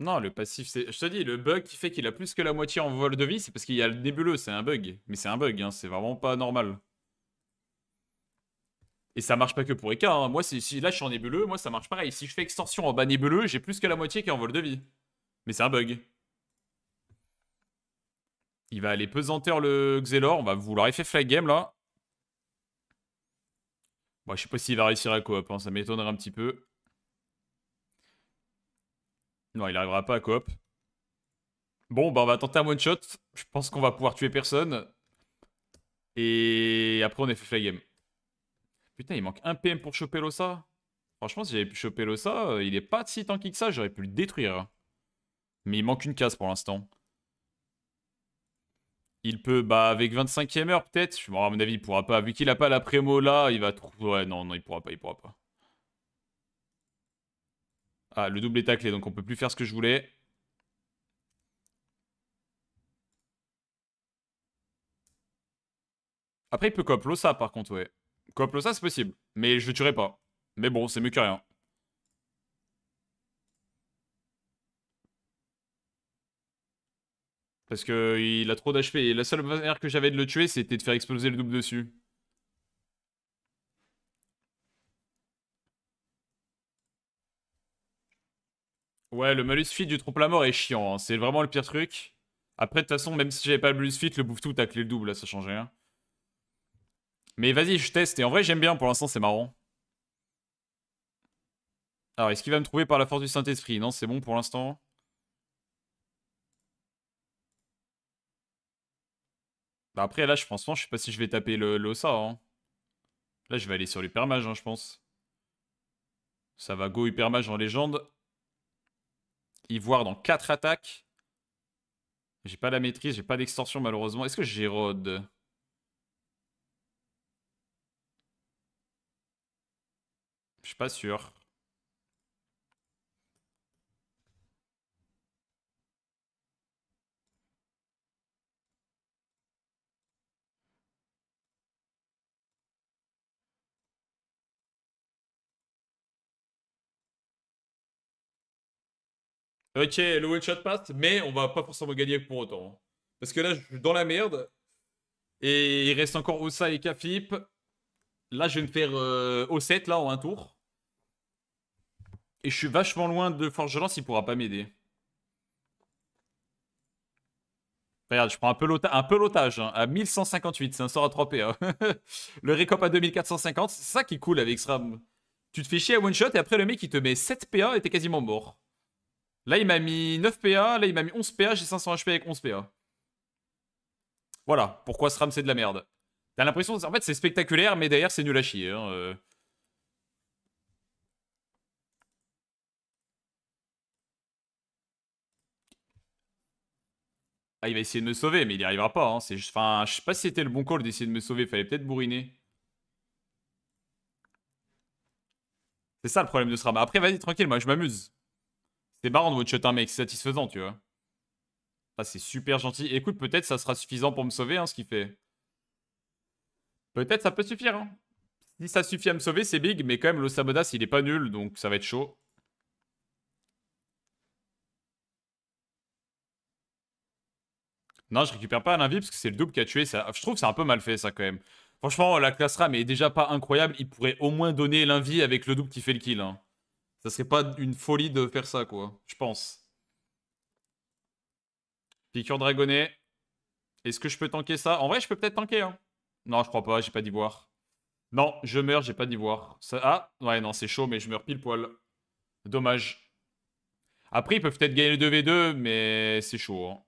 Non, le passif, c'est... Je te dis, le bug qui fait qu'il a plus que la moitié en vol de vie, c'est parce qu'il y a le nébuleux, c'est un bug. Mais c'est un bug, hein, c'est vraiment pas normal. Et ça marche pas que pour Eka, hein. Moi, si là je suis en nébuleux, moi ça marche pareil. Si je fais extorsion en bas nébuleux, j'ai plus que la moitié qui est en vol de vie. Mais c'est un bug. Il va aller pesanteur le Xelor, on va vouloir effet flag game là. Bon, je sais pas s'il va réussir à coop, hein, ça m'étonnerait un petit peu. Non, il arrivera pas à coop. Bon, bah on va tenter un one shot. Je pense qu'on va pouvoir tuer personne. Et après on effet flag game. Putain, il manque un PM pour choper l'Ossa. Franchement, si j'avais pu choper l'Ossa, il est pas si tanky que ça, j'aurais pu le détruire. Mais il manque une case pour l'instant. Il peut, bah, avec 25e heure, peut-être. Bon, à mon avis, il pourra pas. Vu qu'il a pas la prémo là, il va trouver. Ouais, non, non, il pourra pas, il pourra pas. Ah, le double est taclé, donc on peut plus faire ce que je voulais. Après, il peut coop l'Ossa, par contre, ouais. Coop l'Ossa, c'est possible. Mais je le tuerai pas. Mais bon, c'est mieux que rien. Parce que il a trop d'HP. Et la seule manière que j'avais de le tuer, c'était de faire exploser le double dessus. Ouais, le malus fit du trompe-la-mort est chiant, hein. C'est vraiment le pire truc. Après, de toute façon, même si j'avais pas le malus fit, le bouffe tout taclé le double, là, ça changeait rien. Mais vas-y, je teste. Et en vrai, j'aime bien, pour l'instant, c'est marrant. Alors, est-ce qu'il va me trouver par la force du Saint-Esprit? Non, c'est bon pour l'instant. Bah après, là, je pense pas, je sais pas si je vais taper le Ossa, hein. Là, je vais aller sur l'hypermage, hein, je pense. Ça va go hypermage en légende. Ivoire dans 4 attaques. J'ai pas la maîtrise, j'ai pas d'extorsion malheureusement. Est-ce que j'ai Rod? Je suis pas sûr. Ok, le one shot passe, mais on va pas forcément gagner pour autant, hein. Parce que là, je suis dans la merde. Et il reste encore Ossa et Kafip. Là, je vais me faire O7 là en un tour. Et je suis vachement loin de Forge Lance, il pourra pas m'aider. Regarde, je prends un peu l'otage, hein, à 1158, c'est un sort à 3 PA. Le récomp à 2450, c'est ça qui est cool avec SRAM. Tu te fais chier à one shot et après le mec il te met 7 PA et t'es quasiment mort. Là il m'a mis 9 PA, là il m'a mis 11 PA, j'ai 500 HP avec 11 PA. Voilà, pourquoi SRAM c'est de la merde. T'as l'impression, en fait c'est spectaculaire mais derrière c'est nul à chier. Hein, Ah, il va essayer de me sauver, mais il y arrivera pas. Hein. Enfin, je sais pas si c'était le bon call d'essayer de me sauver. Fallait peut-être bourriner. C'est ça le problème de ce rabat. Après, vas-y, tranquille, moi je m'amuse. C'est marrant de one-shot un mec, c'est satisfaisant, tu vois. Ah, c'est super gentil. Écoute, peut-être ça sera suffisant pour me sauver, hein, ce qu'il fait. Peut-être ça peut suffire, hein. Si ça suffit à me sauver, c'est big, mais quand même, l'Osamodas, il est pas nul, donc ça va être chaud. Non, je récupère pas l'invie parce que c'est le double qui a tué. Ça, je trouve que c'est un peu mal fait, ça, quand même. Franchement, la classe RAM est déjà pas incroyable. Il pourrait au moins donner l'invie avec le double qui fait le kill, hein. Ça serait pas une folie de faire ça, quoi. Je pense. Piqûre dragonnet. Est-ce que je peux tanker ça? En vrai, je peux peut-être tanker, hein. Non, je crois pas, j'ai pas d'ivoire. Non, je meurs, j'ai pas d'ivoire. Ah, ouais, non, c'est chaud, mais je meurs pile poil. Dommage. Après, ils peuvent peut-être gagner le 2v2, mais c'est chaud, hein.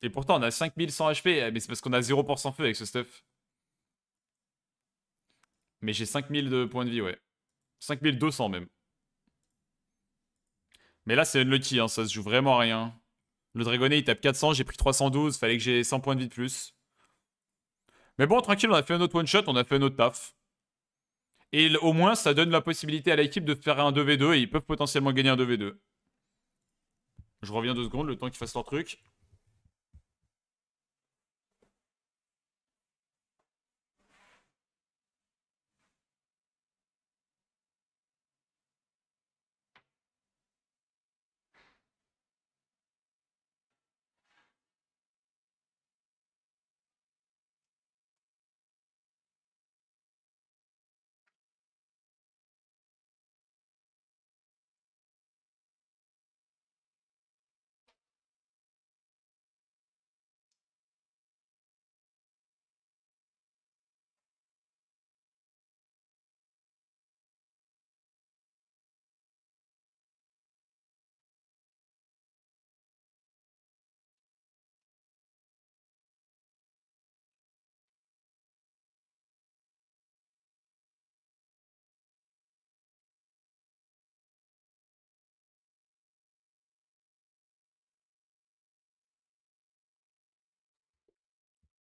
Et pourtant, on a 5100 HP, mais c'est parce qu'on a 0% feu avec ce stuff. Mais j'ai 5000 de points de vie, ouais. 5200 même. Mais là, c'est unlucky, hein, ça se joue vraiment à rien. Le dragonnet, il tape 400, j'ai pris 312, fallait que j'ai 100 points de vie de plus. Mais bon, tranquille, on a fait un autre one-shot, on a fait un autre taf. Et au moins, ça donne la possibilité à l'équipe de faire un 2v2 et ils peuvent potentiellement gagner un 2v2. Je reviens 2 secondes, le temps qu'ils fassent leur truc.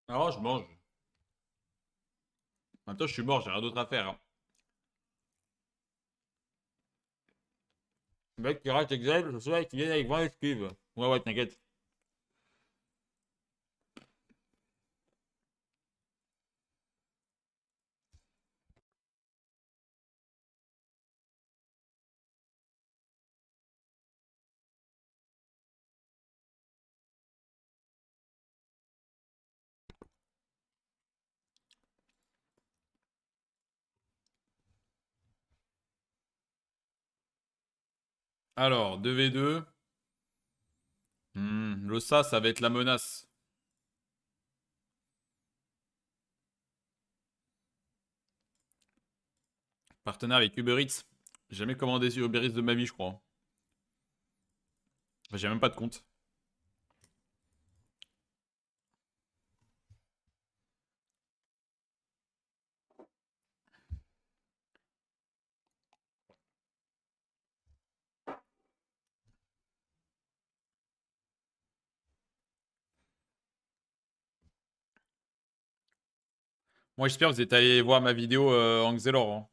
Alors, je mange. En même temps, je suis mort, j'ai rien d'autre à faire, hein. Le mec qui rate Excel, je sais qu'il vient avec 20 esquives. Ouais, ouais, t'inquiète. Alors, 2v2. L'Ossa, ça va être la menace. Partenaire avec Uber Eats. J'ai jamais commandé sur Uber Eats de ma vie, je crois. Enfin, j'ai même pas de compte. Moi, j'espère que vous êtes allé voir ma vidéo en Xelor, hein.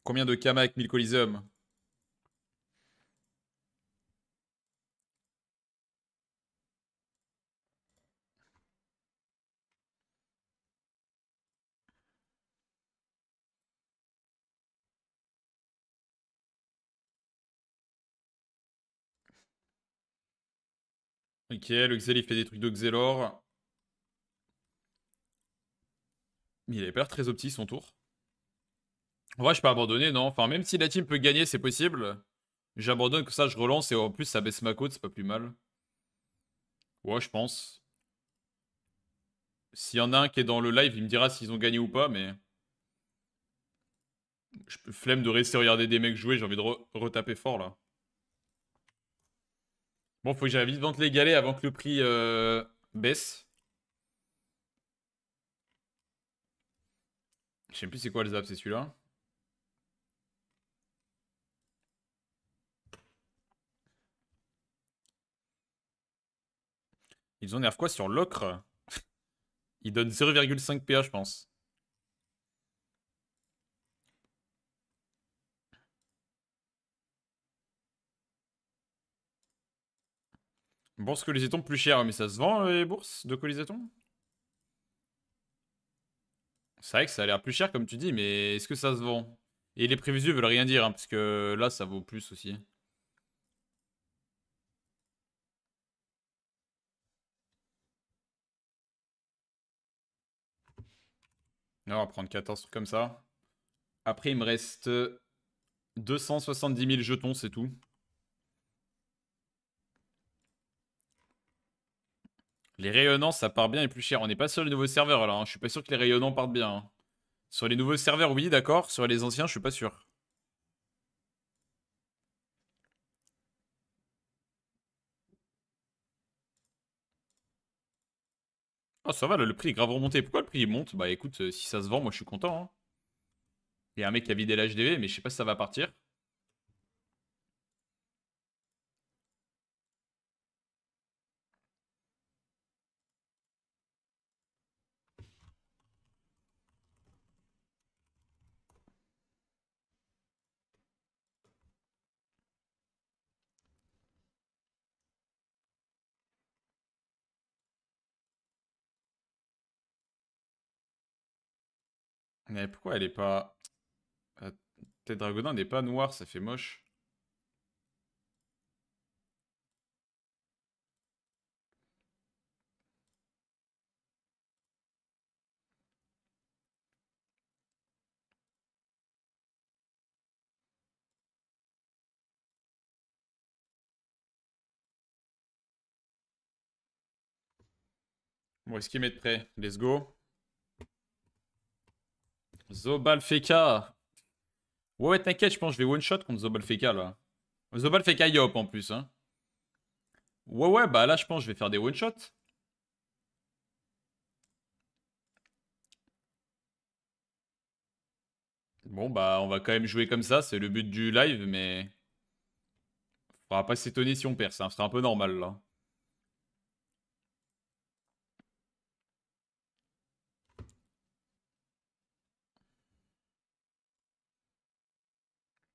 Combien de Kama avec 1000 Coliseum? Ok, le Xel, il fait des trucs de Xelor. Mais il avait pas l'air très opti son tour. En vrai, je peux abandonner, non? Enfin, même si la team peut gagner, c'est possible. J'abandonne, que ça, je relance et en plus, ça baisse ma cote, c'est pas plus mal. Ouais, je pense. S'il y en a un qui est dans le live, il me dira s'ils ont gagné ou pas, mais... Flemme de rester regarder des mecs jouer, j'ai envie de retaper fort, là. Bon, faut que j'aille vite vente les galets avant que le prix baisse. Je sais plus c'est quoi le zap, c'est celui-là. Ils ont nerf quoi sur l'ocre? Ils donnent 0,5 PA, je pense. Bourse coliséton plus cher, mais ça se vend les bourses de coliséton? C'est vrai que ça a l'air plus cher comme tu dis, mais est-ce que ça se vend? Et les prévisieux veulent rien dire, hein, parce que là, ça vaut plus aussi. Non, on va prendre 14 trucs comme ça. Après, il me reste 270 000 jetons, c'est tout. Les rayonnants, ça part bien et plus cher. On n'est pas sur les nouveaux serveurs là, hein. Je suis pas sûr que les rayonnants partent bien, hein. Sur les nouveaux serveurs, oui, d'accord. Sur les anciens, je suis pas sûr. Oh, ça va, là, le prix est grave remonté. Pourquoi le prix il monte? Bah écoute, si ça se vend, moi je suis content, hein. Il y a un mec qui a vidé l'HDV, mais je sais pas si ça va partir. Mais pourquoi elle est pas. Tête Dragodin n'est pas noire, ça fait moche. Bon, est-ce qu'ils mettent prêt? Let's go. Zobal Feka. Ouais, ouais, t'inquiète, je pense que je vais one shot contre Zobal Feka là. Zobal Feka Yop en plus, hein. Ouais, ouais, bah là, je pense que je vais faire des one shots. Bon, bah, on va quand même jouer comme ça, c'est le but du live, mais. Faudra pas s'étonner si on perd, ça serait un peu normal là.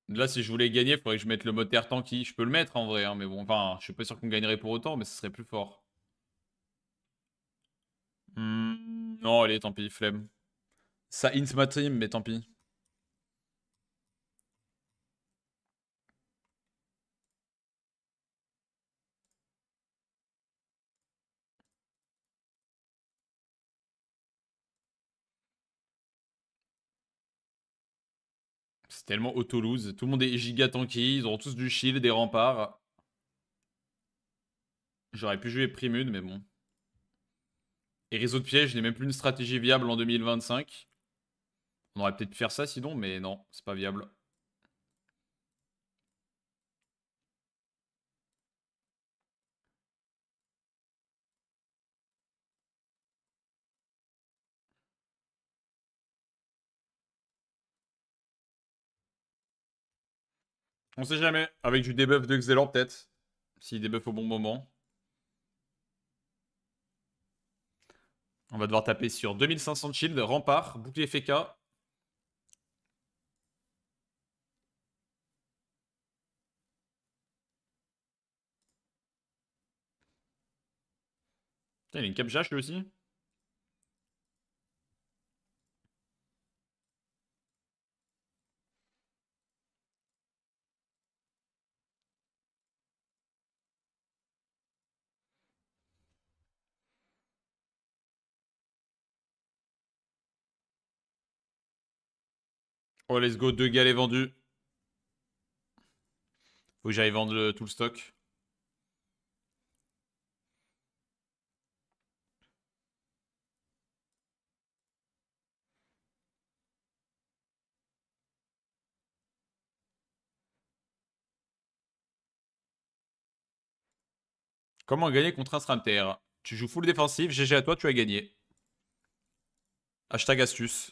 Là, si je voulais gagner, faudrait que je mette le mode terre tanky. Je peux le mettre en vrai, hein, mais bon, enfin, je suis pas sûr qu'on gagnerait pour autant, mais ce serait plus fort. Non, allez, tant pis, flemme. Ça int ma team, mais tant pis. C'est tellement auto-lose. Tout le monde est giga tanky, ils auront tous du shield, des remparts. J'aurais pu jouer Primude, mais bon. Et réseau de piège, je n'ai même plus une stratégie viable en 2025. On aurait peut-être pu faire ça sinon, mais non, c'est pas viable. On sait jamais. Avec du debuff de Xelor, peut-être. S'il debuff au bon moment. On va devoir taper sur 2500 de shield, rempart, bouclier FK. Putain, il a une cap Jash lui aussi. Oh, let's go, 2 galets vendus. Faut que j'aille vendre tout le stock. Comment gagner contre un Stramter? Tu joues full défensif, GG à toi, tu as gagné. Hashtag astuce.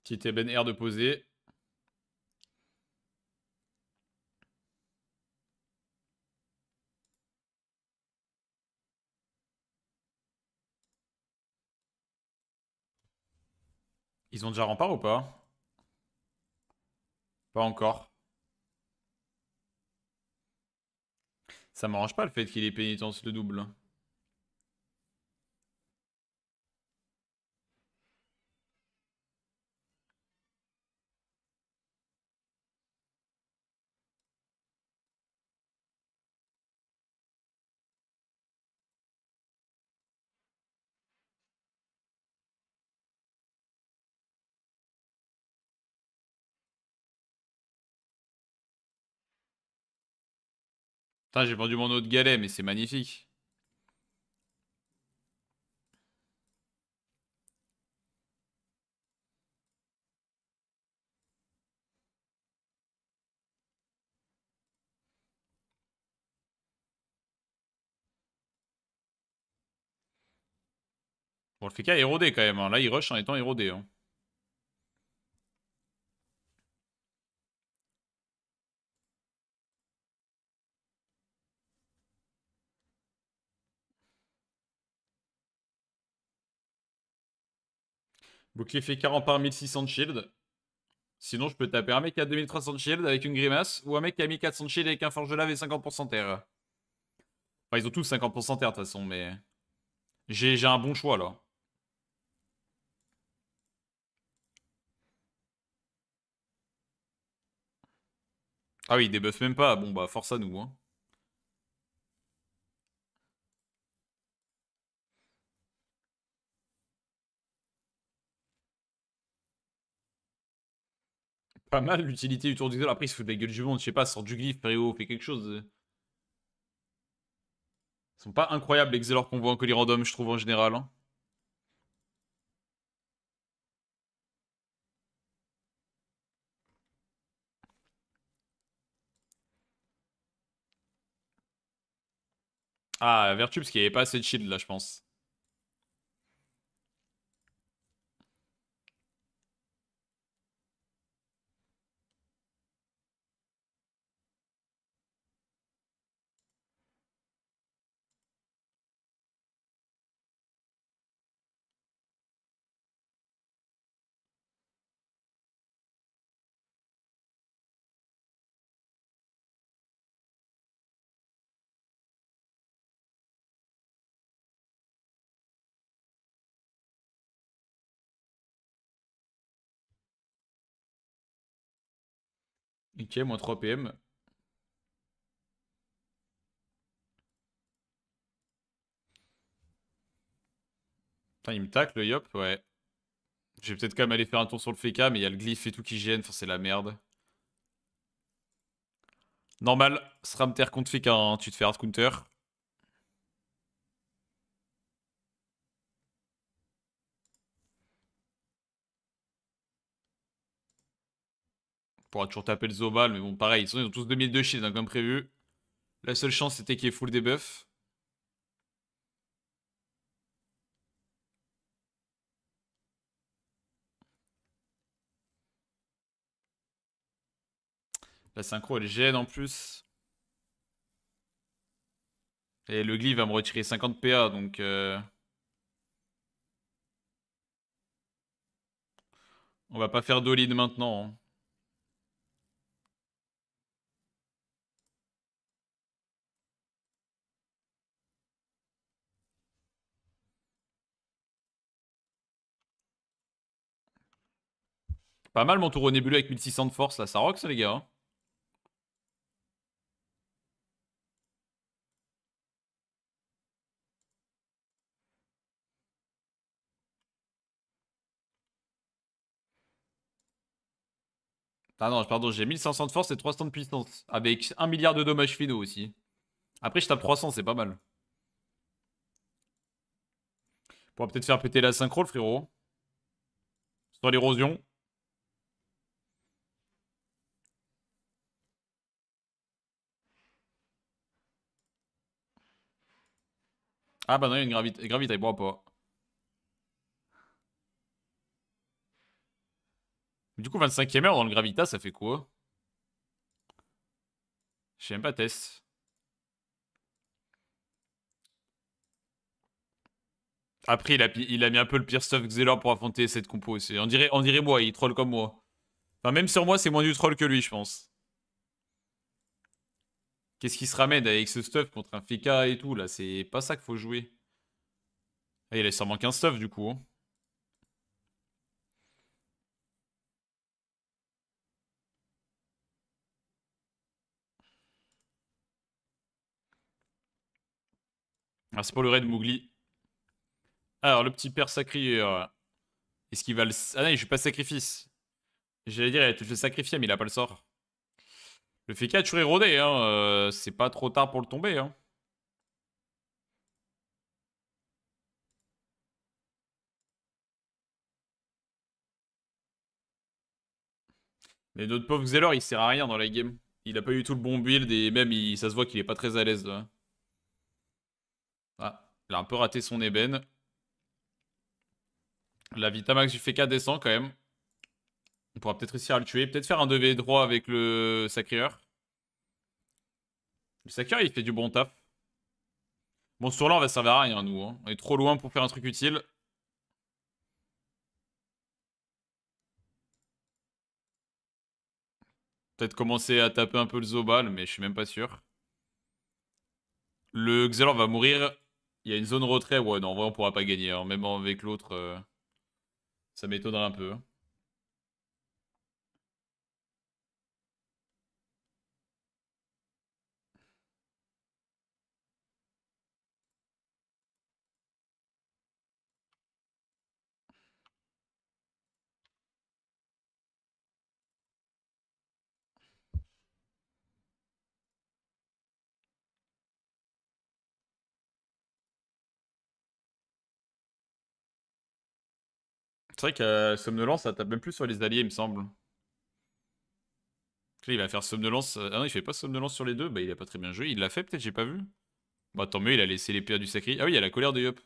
Petite ébène air de poser. Ils ont déjà rempart ou pas? Pas encore. Ça m'arrange pas le fait qu'il ait pénitence le double. Putain, j'ai vendu mon autre galet, mais c'est magnifique. Bon, le FK est érodé quand même, hein. Là, il rush en étant érodé, hein. Bouclier FK rempart 1600 de shield. Sinon, je peux taper un mec à 2300 de shield avec une grimace, ou un mec qui a 1400 de shield avec un forge de lave et 50% terre. Enfin, ils ont tous 50% terre de toute façon, mais... J'ai un bon choix, là. Ah oui, il débuff même pas. Bon, bah, force à nous, hein. Pas mal l'utilité du tour du idole. Après, il se fout de la gueule du monde. Je sais pas, sort du glyphe, Pério, fait quelque chose. Ils sont pas incroyables, les Xelor qu'on voit en colis random, je trouve, en général, hein. Ah, Vertu, parce qu'il y avait pas assez de shield, là, je pense. Ok, moins 3 PM. Putain, il me tacle, le Yop, ouais. Je vais peut-être quand même aller faire un tour sur le FK, mais il y a le glyphe et tout qui gêne, enfin, c'est la merde. Normal, Sramter contre FK, hein, tu te fais hard counter. On pourra toujours taper le Zobal, mais bon, pareil, ils ont tous 2000 de shield, hein, comme prévu. La seule chance, c'était qu'il y ait full debuff. La synchro, elle gêne en plus. Et le glyphe va me retirer 50 PA, donc... On va pas faire d'all-in maintenant, hein. Pas mal mon tour au nébuleux avec 1600 de force, là. Ça rock, ça, les gars, hein. Ah non, pardon, j'ai 1500 de force et 300 de puissance. Avec 1 milliard de dommages finaux aussi. Après, je tape 300, c'est pas mal. On pourra peut-être faire péter la synchro, le frérot. Sur l'érosion. Ah bah non, il y a une gravité, il pourra pas. Du coup, 25e heure dans le Gravita, ça fait quoi? Je sais même pas, test. Après, il a mis un peu le pire stuff Xelor pour affronter cette compo aussi. On dirait moi, il troll comme moi. Enfin, même sur moi, c'est moins du troll que lui, je pense. Qu'est-ce qui se ramène avec ce stuff contre un Feka et tout, là? C'est pas ça qu'il faut jouer. Ah, il a sûrement qu'un stuff, du coup. Hein. Ah, c'est pour le raid Mougli. Alors, le petit père sacrieur. Est-ce qu'il va le... Ah non, il joue pas sacrifice. J'allais dire, il a tout le sacrifier, mais il a pas le sort. Le Feka a toujours érodé, hein. C'est pas trop tard pour le tomber, hein. Mais notre pauvre Xelor, il sert à rien dans la game. Il a pas eu tout le bon build et même ça se voit qu'il est pas très à l'aise. Là. Ah, il a un peu raté son ébène. La Vitamax du Feka descend quand même. On pourra peut-être réussir à le tuer. Peut-être faire un 2v droit avec le Sacrieur. Le Sacrieur, il fait du bon taf. Bon, ce tour-là, on va servir à rien, nous. Hein. On est trop loin pour faire un truc utile. Peut-être commencer à taper un peu le Zobal, mais je suis même pas sûr. Le Xelor va mourir. Il y a une zone retrait. Ouais, non, en vrai, on pourra pas gagner. Hein. Même avec l'autre, ça m'étonnerait un peu. Hein. C'est vrai que Somnolence, ça tape même plus sur les alliés, il me semble. Là, il va faire Somnolence. Ah non, il fait pas Somnolence sur les deux. Bah, il a pas très bien joué. Il l'a fait, peut-être, j'ai pas vu. Bah, tant mieux, il a laissé l'épée du sacré. Ah oui, il y a la colère de Yop.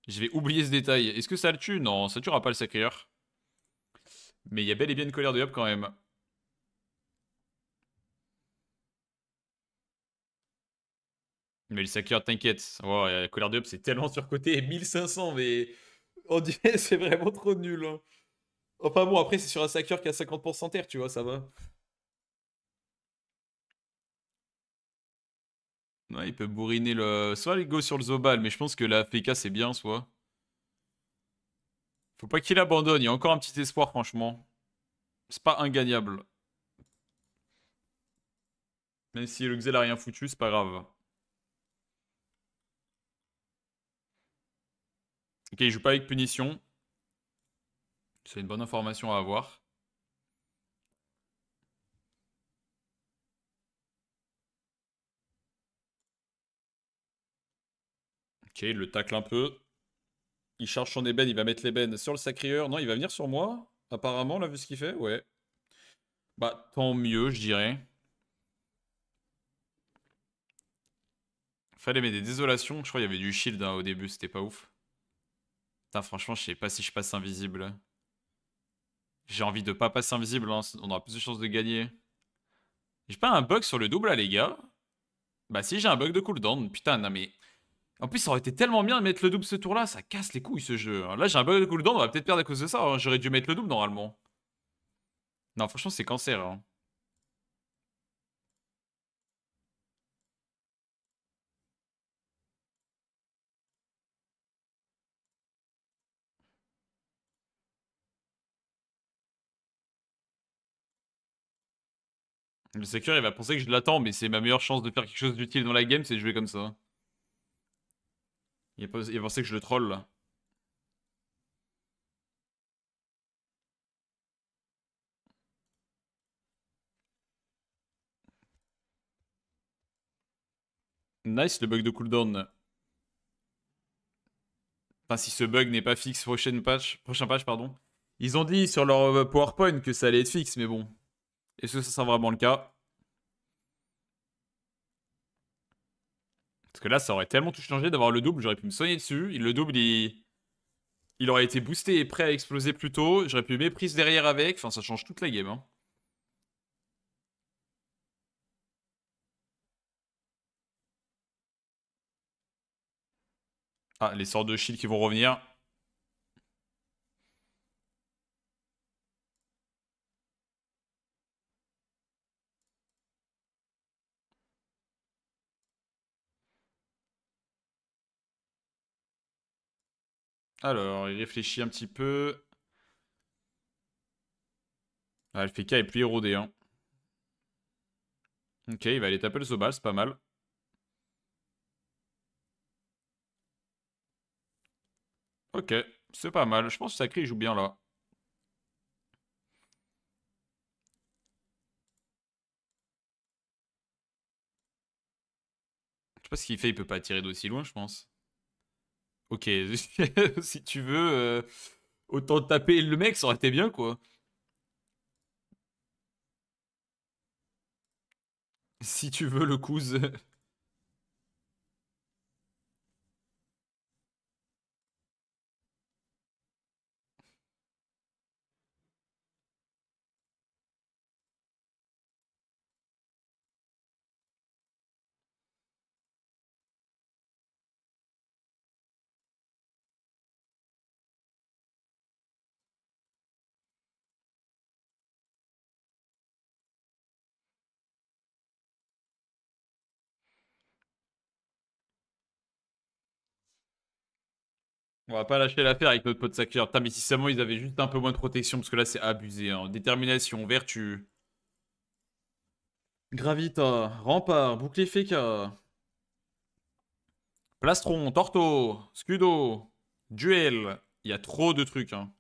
Je vais oublier ce détail. Est-ce que ça le tue? Non, ça tuera pas le sacrieur. Mais il y a bel et bien une colère de Yop quand même. Mais le sacrieur, t'inquiète. Oh, la colère de Yop, c'est tellement surcoté. 1500, mais. On dirait c'est vraiment trop nul. Hein. Enfin bon, après, c'est sur un sacrieur qui a 50% terre, tu vois, ça va. Ouais, il peut bourriner le. Soit il go sur le Zobal, mais je pense que la FK c'est bien, soit. Faut pas qu'il abandonne, il y a encore un petit espoir, franchement. C'est pas ingagnable. Même si le Xel a rien foutu, c'est pas grave. Ok, il joue pas avec punition. C'est une bonne information à avoir. Ok, il le tacle un peu. Il charge son ébène, il va mettre l'ébène sur le sacrieur. Non, il va venir sur moi. Apparemment, là, vu ce qu'il fait, ouais. Bah, tant mieux, je dirais. Fallait mettre des désolations. Je crois qu'il y avait du shield hein, au début, c'était pas ouf. Putain, franchement, je sais pas si je passe invisible. J'ai envie de pas passer invisible, hein. On aura plus de chances de gagner. J'ai pas un bug sur le double là, les gars? Bah si, j'ai un bug de cooldown. Putain, non mais... En plus, ça aurait été tellement bien de mettre le double ce tour-là. Ça casse les couilles, ce jeu. Hein. Là, j'ai un bug de cooldown. On va peut-être perdre à cause de ça. Hein. J'aurais dû mettre le double, normalement. Non, franchement, c'est cancer. Hein. Le Secure, il va penser que je l'attends, mais c'est ma meilleure chance de faire quelque chose d'utile dans la game, c'est de jouer comme ça. Il va penser que je le troll, là. Nice, le bug de cooldown. Enfin, si ce bug n'est pas fixe prochain patch, pardon. Ils ont dit sur leur PowerPoint que ça allait être fixe, mais bon. Est-ce que ça sera vraiment le cas? Parce que là, ça aurait tellement tout changé d'avoir le double, j'aurais pu me soigner dessus. Le double, il... Il aurait été boosté et prêt à exploser plus tôt. J'aurais pu méprise derrière avec. Enfin, ça change toute la game. Hein. Ah, les sorts de shield qui vont revenir. Alors, il réfléchit un petit peu. Ah, le FK est plus érodé. Hein. Ok, il va aller taper le Zobal, c'est pas mal. Ok, c'est pas mal. Je pense que Sacré il joue bien là. Je sais pas ce qu'il fait, il peut pas tirer d'aussi loin, je pense. Ok, si tu veux, autant taper le mec, ça aurait été bien quoi. Si tu veux le couze. On va pas lâcher l'affaire avec notre pote Sacré. Putain, mais si seulement ils avaient juste un peu moins de protection, parce que là c'est abusé. Hein. Détermination, vertu. Gravita, rempart, bouclier FK. Plastron, Torto, Scudo, Duel. Il y a trop de trucs. Hein.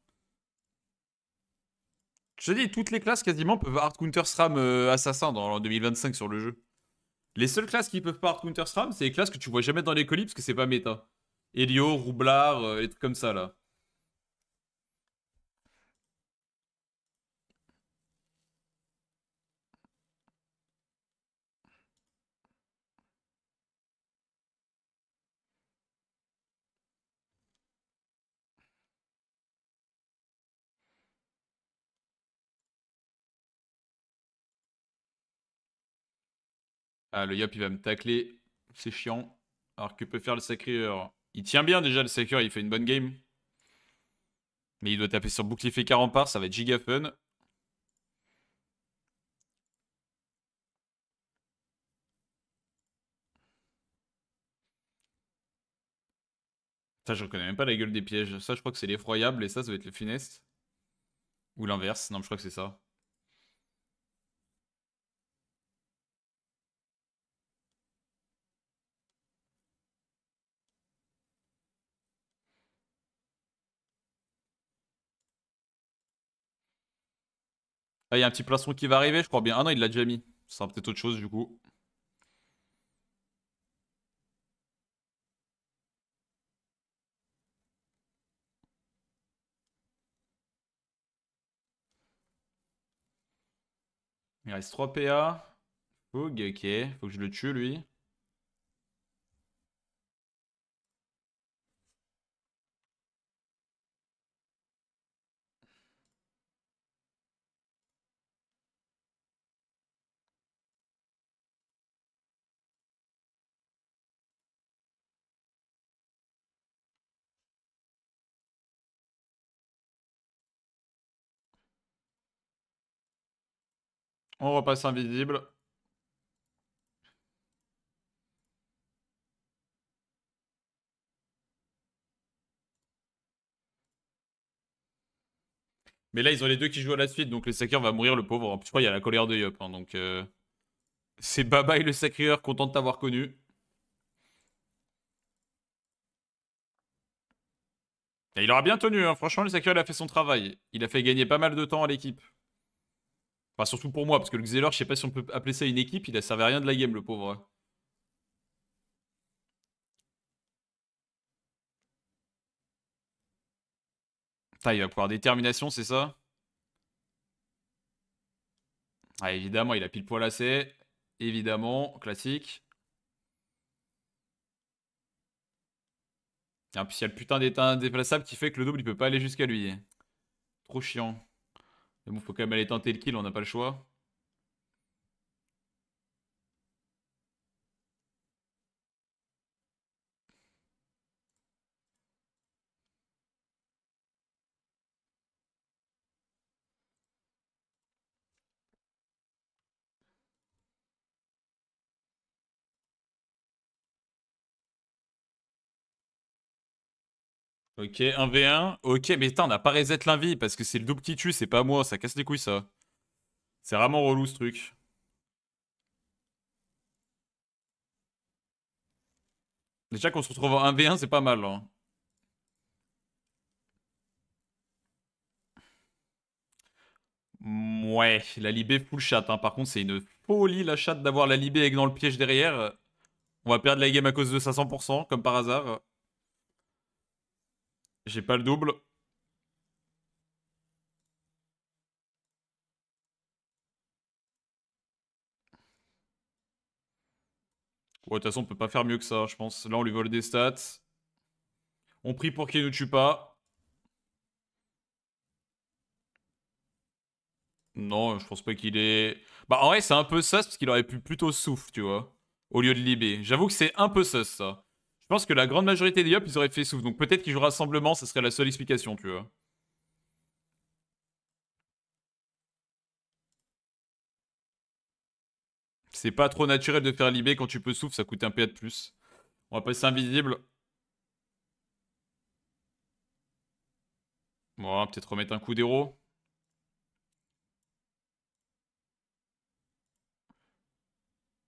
Je te dis, toutes les classes quasiment peuvent hard counter SRAM assassin dans 2025 sur le jeu. Les seules classes qui peuvent pas hard counter SRAM, c'est les classes que tu vois jamais dans les colis parce que c'est pas méta. Elio, Roublard, les trucs comme ça là. Ah, le Yop il va me tacler. C'est chiant. Alors que peut faire le Sacreur. Il tient bien déjà le Sacreur, il fait une bonne game. Mais il doit taper sur bouclier fait 40 parts, ça va être giga fun. Ça, je reconnais même pas la gueule des pièges. Ça, je crois que c'est l'effroyable et ça va être le funeste. Ou l'inverse. Non, je crois que c'est ça. Ah, il y a un petit plastron qui va arriver, je crois bien. Ah non, il l'a déjà mis. Ça sera peut-être autre chose du coup. Il reste 3 PA. Fog, ok. Faut que je le tue lui. On repasse invisible. Mais là, ils ont les deux qui jouent à la suite, donc le Sacrieur va mourir, le pauvre. En plus, je crois qu'il y a la colère de Yop. Hein, donc, c'est bye bye le Sacrieur, content de t'avoir connu. Et il aura bien tenu, hein. Franchement, le Sacrieur, il a fait son travail. Il a fait gagner pas mal de temps à l'équipe. Enfin, surtout pour moi, parce que le Xelor, je sais pas si on peut appeler ça une équipe, il a servi à rien de la game, le pauvre. Putain, il va pouvoir détermination, c'est ça? Ah, évidemment, il a pile poil assez. Évidemment, classique. Et puis il y a le putain d'état indéplaçable qui fait que le double il peut pas aller jusqu'à lui. Trop chiant. Mais bon, faut quand même aller tenter le kill, on n'a pas le choix. Ok, 1v1. Ok, mais putain, on n'a pas reset l'invie parce que c'est le double qui tue, c'est pas moi, ça casse les couilles ça. C'est vraiment relou ce truc. Déjà qu'on se retrouve en 1v1, c'est pas mal, hein. Ouais, la Libé full chat, hein. Par contre, c'est une folie la chatte d'avoir la Libé avec dans le piège derrière. On va perdre la game à cause de ça 100%, comme par hasard. J'ai pas le double. Ouais, de toute façon, on peut pas faire mieux que ça, je pense. Là, on lui vole des stats. On prie pour qu'il ne tue pas. Non, je pense pas qu'il est... Bah, en vrai, c'est un peu sus parce qu'il aurait pu plutôt souffle, tu vois. Au lieu de Libé. J'avoue que c'est un peu sus, ça. Je pense que la grande majorité des Yop, ils auraient fait souffle. Donc peut-être qu'il joue rassemblement, ce serait la seule explication, tu vois. C'est pas trop naturel de faire Libé quand tu peux souffle, ça coûte un PA de plus. On va passer invisible. Bon, on va peut-être remettre un coup d'héros.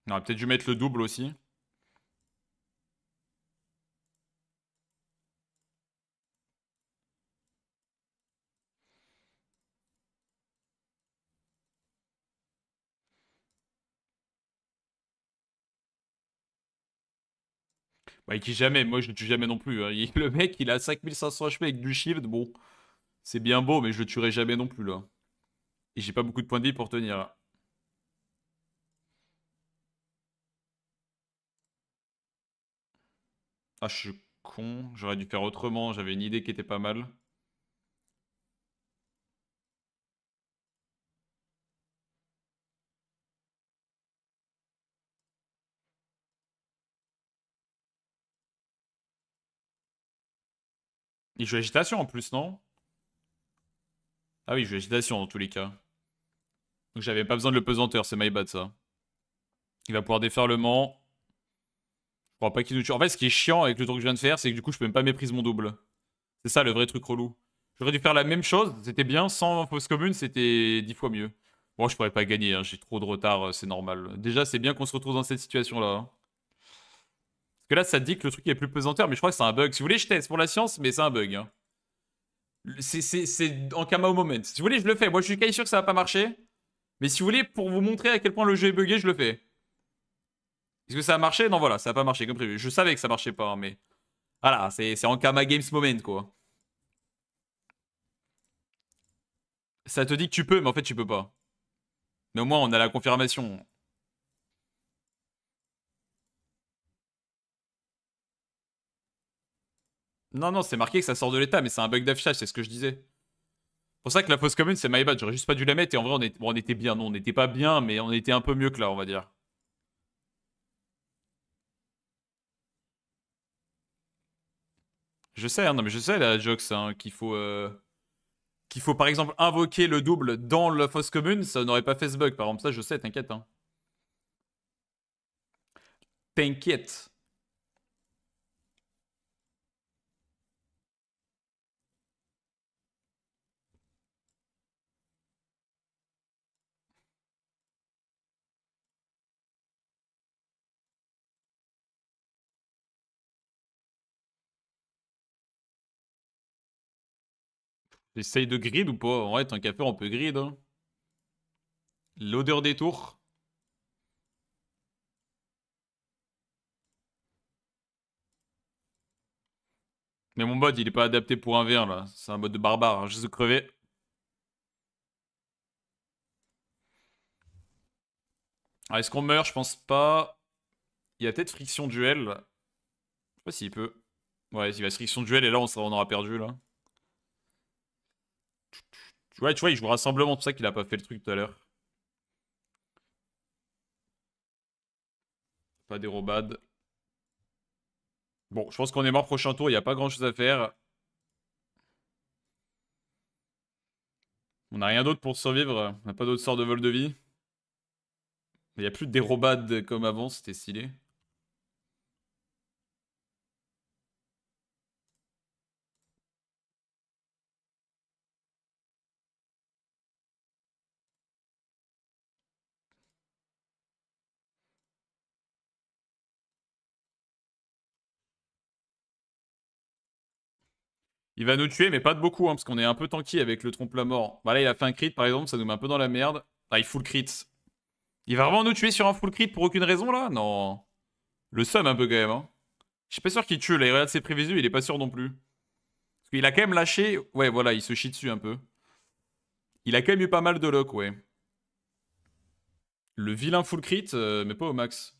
On aurait peut-être dû mettre le double aussi. Bah, il tue jamais, moi je le tue jamais non plus, hein. Le mec, il a 5500 HP avec du shield, bon. C'est bien beau, mais je le tuerai jamais non plus, là. Et j'ai pas beaucoup de points de vie pour tenir. Ah, je suis con. J'aurais dû faire autrement. J'avais une idée qui était pas mal. Il joue agitation en plus, non? Ah oui, il joue agitation dans tous les cas. Donc j'avais pas besoin de le pesanteur, c'est my bad ça. Il va pouvoir défaire le Mans. Je crois pas qu'il nous tue. En fait, ce qui est chiant avec le tour que je viens de faire, c'est que du coup, je peux même pas méprise mon double. C'est ça le vrai truc relou. J'aurais dû faire la même chose, c'était bien, sans fausse commune, c'était 10 fois mieux. Bon, je pourrais pas gagner, hein, j'ai trop de retard, c'est normal. Déjà, c'est bien qu'on se retrouve dans cette situation-là, hein. Parce que là, ça te dit que le truc est plus pesanteur, mais je crois que c'est un bug. Si vous voulez, je teste pour la science, mais c'est un bug, hein. C'est en Kama au moment. Si vous voulez, je le fais. Moi, je suis quasi sûr que ça va pas marcher. Mais si vous voulez, pour vous montrer à quel point le jeu est buggé, je le fais. Est-ce que ça a marché? Non, voilà, ça a pas marché comme prévu. Je savais que ça marchait pas, hein, mais... Voilà, c'est en Kama Games Moment, quoi. Ça te dit que tu peux, mais en fait, tu peux pas. Mais au moins, on a la confirmation. Non, non, c'est marqué que ça sort de l'état, mais c'est un bug d'affichage, c'est ce que je disais. C'est pour ça que la fausse commune, c'est my bad. J'aurais juste pas dû la mettre, et en vrai, on était bien. Non, on n'était pas bien, mais on était un peu mieux que là, on va dire. Je sais, hein, non, mais je sais, la Jox, hein, qu'il faut par exemple invoquer le double dans la fosse commune, ça n'aurait pas fait ce bug. Par exemple, ça je sais, t'inquiète, hein. T'inquiète. J'essaye de grid ou pas? En vrai, tant qu'à faire, on peut grid, hein. L'odeur des tours. Mais mon mode, il est pas adapté pour un V1 là. C'est un mode de barbare, hein. Je vais crever. Ah, est-ce qu'on meurt? Je pense pas. Il y a peut-être friction duel. Je sais pas s'il peut. Ouais, il va restriction de duel et là, on aura perdu, là. Ouais, tu vois, il joue rassemblement, c'est pour ça qu'il a pas fait le truc tout à l'heure. Pas d'érobade. Bon, je pense qu'on est mort prochain tour, il n'y a pas grand chose à faire. On n'a rien d'autre pour survivre, on n'a pas d'autre sort de vol de vie. Il n'y a plus de dérobade comme avant, c'était stylé. Il va nous tuer, mais pas de beaucoup, hein, parce qu'on est un peu tanky avec le trompe-la-mort. Bah là, il a fait un crit, par exemple, ça nous met un peu dans la merde. Ah, il full crit. Il va vraiment nous tuer sur un full crit pour aucune raison, là? Non. Le seum un peu, quand même, hein. Je suis pas sûr qu'il tue, là, il regarde ses prévisions, il est pas sûr non plus. Parce qu'il a quand même lâché... Ouais, voilà, il se chie dessus un peu. Il a quand même eu pas mal de luck, ouais. Le vilain full crit, mais pas au max.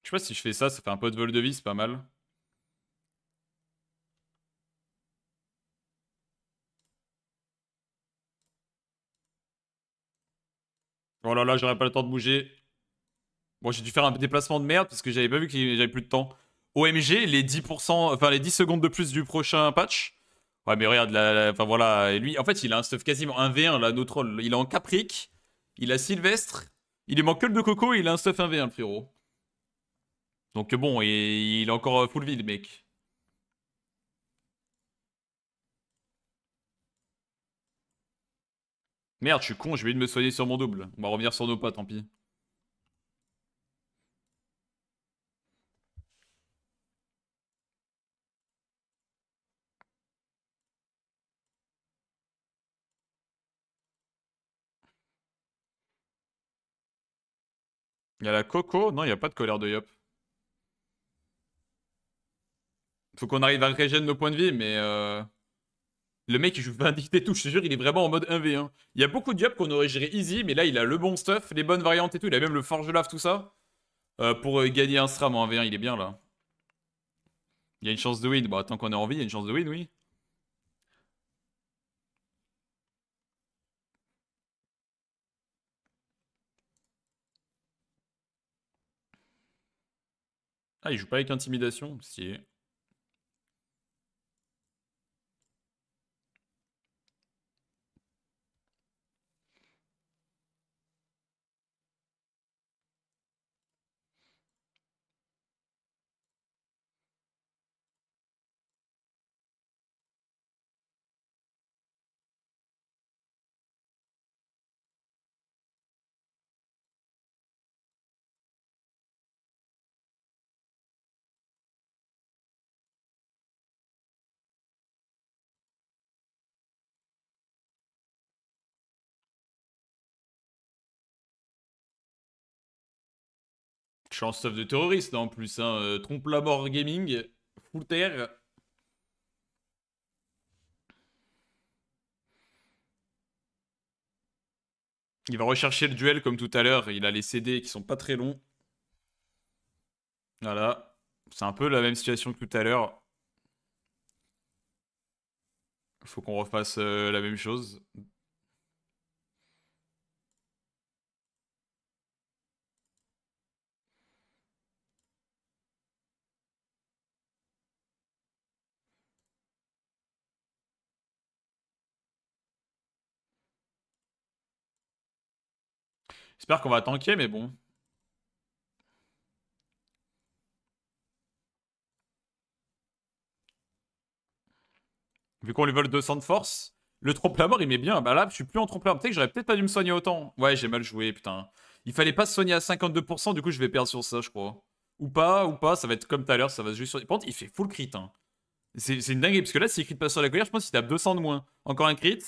Je sais pas si je fais ça, ça fait un peu de vol de vie, c'est pas mal. Oh là là, j'aurais pas le temps de bouger. Bon, j'ai dû faire un déplacement de merde parce que j'avais pas vu que j'avais plus de temps. OMG, les 10%, enfin les 10 secondes de plus du prochain patch. Ouais, mais regarde, enfin voilà, et lui, en fait, il a un stuff quasiment 1v1, là, nos trolls. Il est en Capric, il a Sylvestre, il lui manque que le de Coco et il a un stuff 1v1, le frérot. Donc bon, il est encore full vie, le mec. Merde, je suis con, j'ai oublié de me soigner sur mon double. On va revenir sur nos pas, tant pis. Il y a la Coco, non, il y a pas de colère de Yop. Faut qu'on arrive à régénérer nos points de vie, mais le mec il joue Vindicte et tout, je te jure, il est vraiment en mode 1v1. Il y a beaucoup de Yop qu'on aurait géré easy, mais là il a le bon stuff, les bonnes variantes et tout, il a même le Forge Lave, tout ça. Pour gagner un stram en 1v1, il est bien là. Il y a une chance de win, bon tant qu'on est en vie, il y a une chance de win, oui. Ah, il joue pas avec intimidation, si. Je suis en stuff de terroriste là en plus, hein. Trompe la mort gaming, full terre. Il va rechercher le duel comme tout à l'heure, il a les CD qui sont pas très longs. Voilà. C'est un peu la même situation que tout à l'heure. Faut qu'on refasse la même chose. J'espère qu'on va tanker, mais bon. Vu qu'on lui vole 200 de force, le trompe-la-mort il met bien. Bah là, je suis plus en trompe-la-mort. Peut-être que j'aurais peut-être pas dû me soigner autant. Ouais, j'ai mal joué, putain. Il fallait pas se soigner à 52%, du coup je vais perdre sur ça, je crois. Ou pas, ça va être comme tout à l'heure, ça va se jouer sur. Par contre, il fait full crit, hein. C'est une dinguerie, parce que là, s'il crit pas sur la colère, je pense qu'il tape 200 de moins. Encore un crit.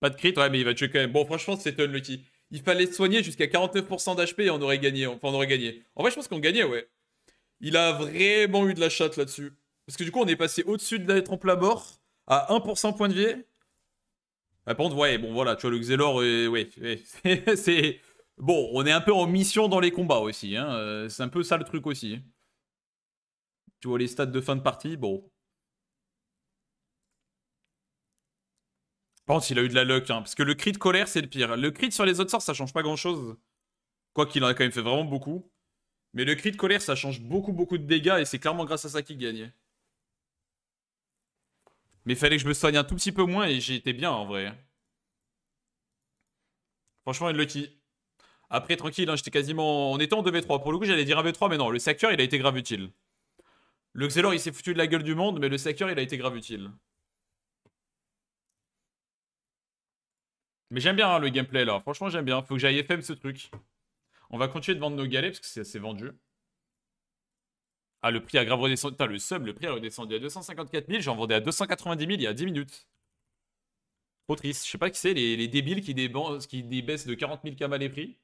Pas de crit, ouais, mais il va tuer quand même. Bon, franchement, c'est unlucky. Il fallait se soigner jusqu'à 49% d'HP et on aurait gagné. Enfin, on aurait gagné. En vrai, je pense qu'on gagnait, ouais. Il a vraiment eu de la chatte là-dessus. Parce que du coup, on est passé au-dessus de la trompe la mort. À 1% point de vie. Ah, par contre, ouais, bon, voilà, tu vois, le Xelor, ouais, ouais, c'est... Bon, on est un peu en mission dans les combats aussi, hein. C'est un peu ça le truc aussi. Tu vois, les stats de fin de partie, bon. Par contre, il a eu de la luck, hein, parce que le crit de colère, c'est le pire. Le crit sur les autres sorts, ça change pas grand-chose. Quoi qu'il en a quand même fait vraiment beaucoup. Mais le crit de colère, ça change beaucoup, beaucoup de dégâts, et c'est clairement grâce à ça qu'il gagne. Mais fallait que je me soigne un tout petit peu moins, et j'ai été bien, en vrai. Franchement, une lucky. Après, tranquille, hein, j'étais quasiment... On était en 2v3. Pour le coup, j'allais dire 1v3, mais non, le Sacker, il a été grave utile. Le Xelor, il s'est foutu de la gueule du monde, mais le Sacker, il a été grave utile. Mais j'aime bien hein, le gameplay, là. Franchement, j'aime bien. Faut que j'aille FM ce truc. On va continuer de vendre nos galets, parce que c'est assez vendu. Ah, le prix a grave redescendu. Putain, le sub, le prix a redescendu à 254 000. J'en vendais à 290 000 il y a 10 minutes. Trop triste. Je sais pas qui c'est, les débiles qui débaissent de 40 000 kamas les prix.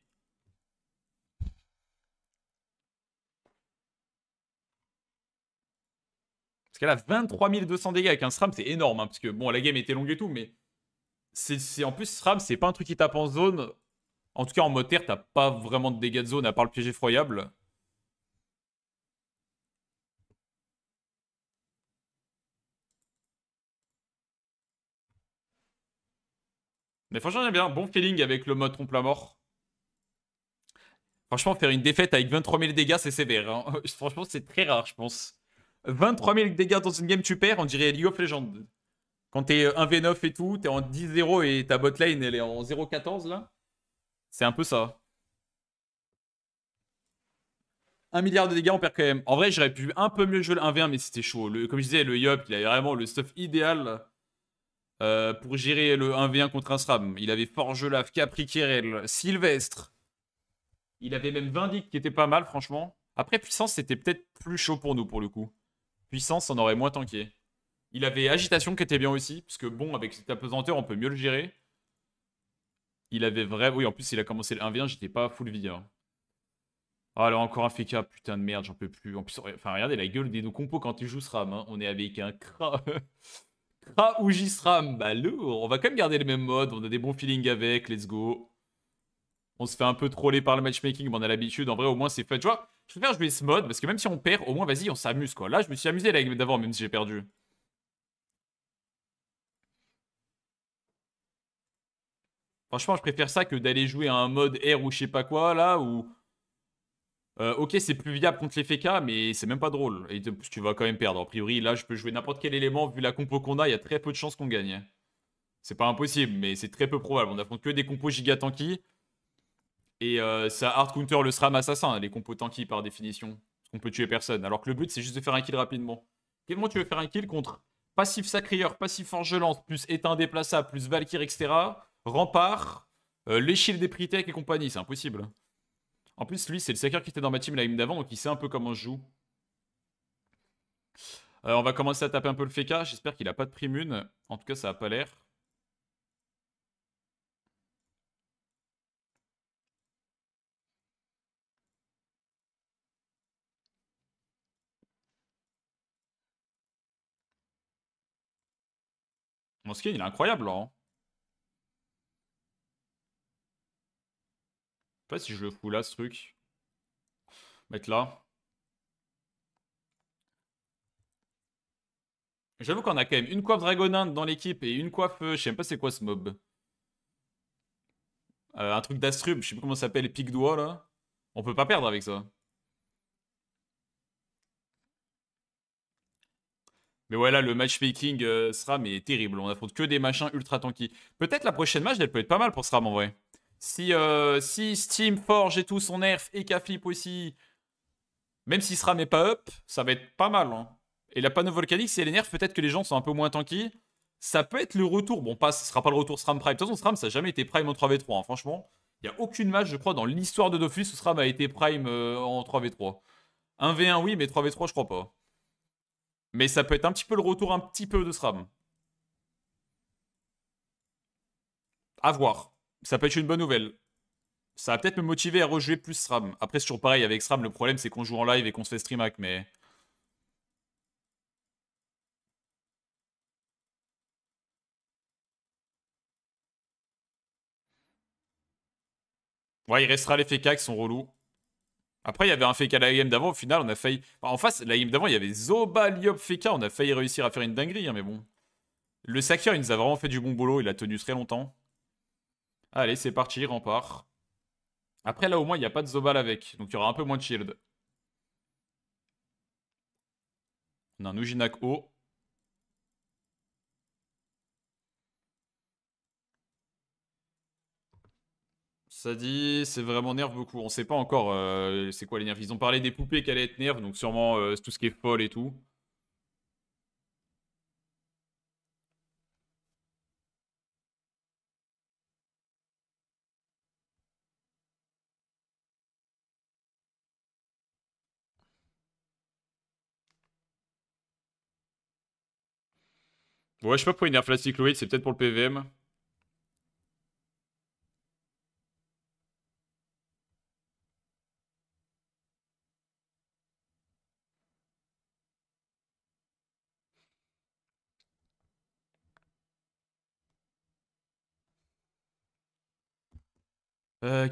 Parce qu'elle a 23 200 dégâts avec un SRAM, c'est énorme. Hein, parce que bon, la game était longue et tout, mais en plus, SRAM, c'est pas un truc qui tape en zone. En tout cas, en mode terre, t'as pas vraiment de dégâts de zone à part le piège effroyable. Mais franchement, j'aime bien. Bon feeling avec le mode trompe-la-mort. Franchement, faire une défaite avec 23 000 dégâts, c'est sévère. Hein. Franchement, c'est très rare, je pense. 23 000 dégâts dans une game, tu perds, on dirait League of Legends. Quand t'es 1v9 et tout, t'es en 10-0 et ta botlane, elle est en 0-14 là. C'est un peu ça. 1 milliard de dégâts, on perd quand même. En vrai, j'aurais pu un peu mieux jouer le 1v1, mais c'était chaud. Comme je disais, le Yop, il avait vraiment le stuff idéal pour gérer le 1v1 contre un SRAM. Il avait Forgelaf, Capri Kirel, Sylvestre. Il avait même Vindic qui était pas mal, franchement. Après, Puissance, c'était peut-être plus chaud pour nous, pour le coup. Puissance, on aurait moins tanké. Il avait Agitation qui était bien aussi, parce que bon, avec cette apesanteur, on peut mieux le gérer. Il avait vrai... Oui, en plus, il a commencé le 1v1, j'étais pas full vie. Hein. Ah, alors encore un FK, putain de merde, j'en peux plus. En plus, enfin, regardez la gueule des deux compos quand il joue SRAM. Hein. On est avec un Kra... Kra ou J-SRAM. Bah, lourd. On va quand même garder le même mode, on a des bons feelings avec, let's go. On se fait un peu troller par le matchmaking, mais on a l'habitude. En vrai, au moins, c'est fun. Tu vois, je préfère jouer ce mode, parce que même si on perd, au moins, vas-y, on s'amuse, quoi. Là, je me suis amusé la game d'avant, même si j'ai perdu. Franchement, je préfère ça que d'aller jouer à un mode R ou je sais pas quoi, là, où... ok, c'est plus viable contre les FK, mais c'est même pas drôle. Et tu vas quand même perdre. A priori, là, je peux jouer n'importe quel élément. Vu la compo qu'on a, il y a très peu de chances qu'on gagne. C'est pas impossible, mais c'est très peu probable. On affronte que des compos giga tanky. Et ça hard counter le SRAM assassin, les compos tanky par définition. Parce qu'on peut tuer personne. Alors que le but, c'est juste de faire un kill rapidement. Comment tu veux faire un kill contre passif sacrieur, passif forgelance, plus éteint déplaçable, plus Valkyrie, etc. Rempart, les shields des Pritech et compagnie, c'est impossible. En plus, lui, c'est le Sacker qui était dans ma team la game d'avant, donc il sait un peu comment je joue. On va commencer à taper un peu le FK. J'espère qu'il a pas de primune. En tout cas, ça a pas l'air. Mon skin, il est incroyable, là. Hein. Je sais pas si je le fous là, ce truc. Mettre là. J'avoue qu'on a quand même une coiffe Dragoninde dans l'équipe et une coiffe... je sais même pas c'est quoi ce mob. Un truc d'Astrub, je sais pas comment ça s'appelle, pic doigt là. On peut pas perdre avec ça. Mais voilà, le matchmaking SRAM est terrible. On affronte que des machins ultra tanky. Peut-être la prochaine match, elle peut être pas mal pour SRAM en vrai. Si Steam, Forge et tout son nerf et K-Flip aussi, même si SRAM est pas up, ça va être pas mal. Hein. Et la panneau volcanique, si elle est nerf, peut-être que les gens sont un peu moins tanky. Ça peut être le retour. Bon, ce sera pas le retour SRAM Prime. De toute façon, SRAM, ça n'a jamais été Prime en 3v3. Hein. Franchement, il n'y a aucune match, je crois, dans l'histoire de Dofus où SRAM a été Prime en 3v3. 1v1, oui, mais 3v3, je crois pas. Mais ça peut être un petit peu le retour un petit peu de SRAM. À voir. Ça peut être une bonne nouvelle. Ça va peut-être me motiver à rejouer plus SRAM. Après, c'est toujours pareil avec SRAM. Le problème, c'est qu'on joue en live et qu'on se fait stream hack, mais... Ouais, il restera les FK qui sont relous. Après, il y avait un FK la game d'avant, au final, on a failli... Enfin, en face, la game d'avant, il y avait Zoba, Liop, FK, on a failli réussir à faire une dinguerie, hein, mais bon. Le Saker, il nous a vraiment fait du bon boulot, il a tenu très longtemps. Allez, c'est parti, rempart. Après, là, au moins, il n'y a pas de Zobal avec, donc il y aura un peu moins de shield. On a un Ujinak haut. Ça dit, c'est vraiment nerf beaucoup. On sait pas encore c'est quoi les nerfs. Ils ont parlé des poupées qui allaient être nerfs, donc sûrement tout ce qui est folle et tout. Ouais, je sais pas pourquoi ils nerfent la cycloïde, c'est peut-être pour le PVM.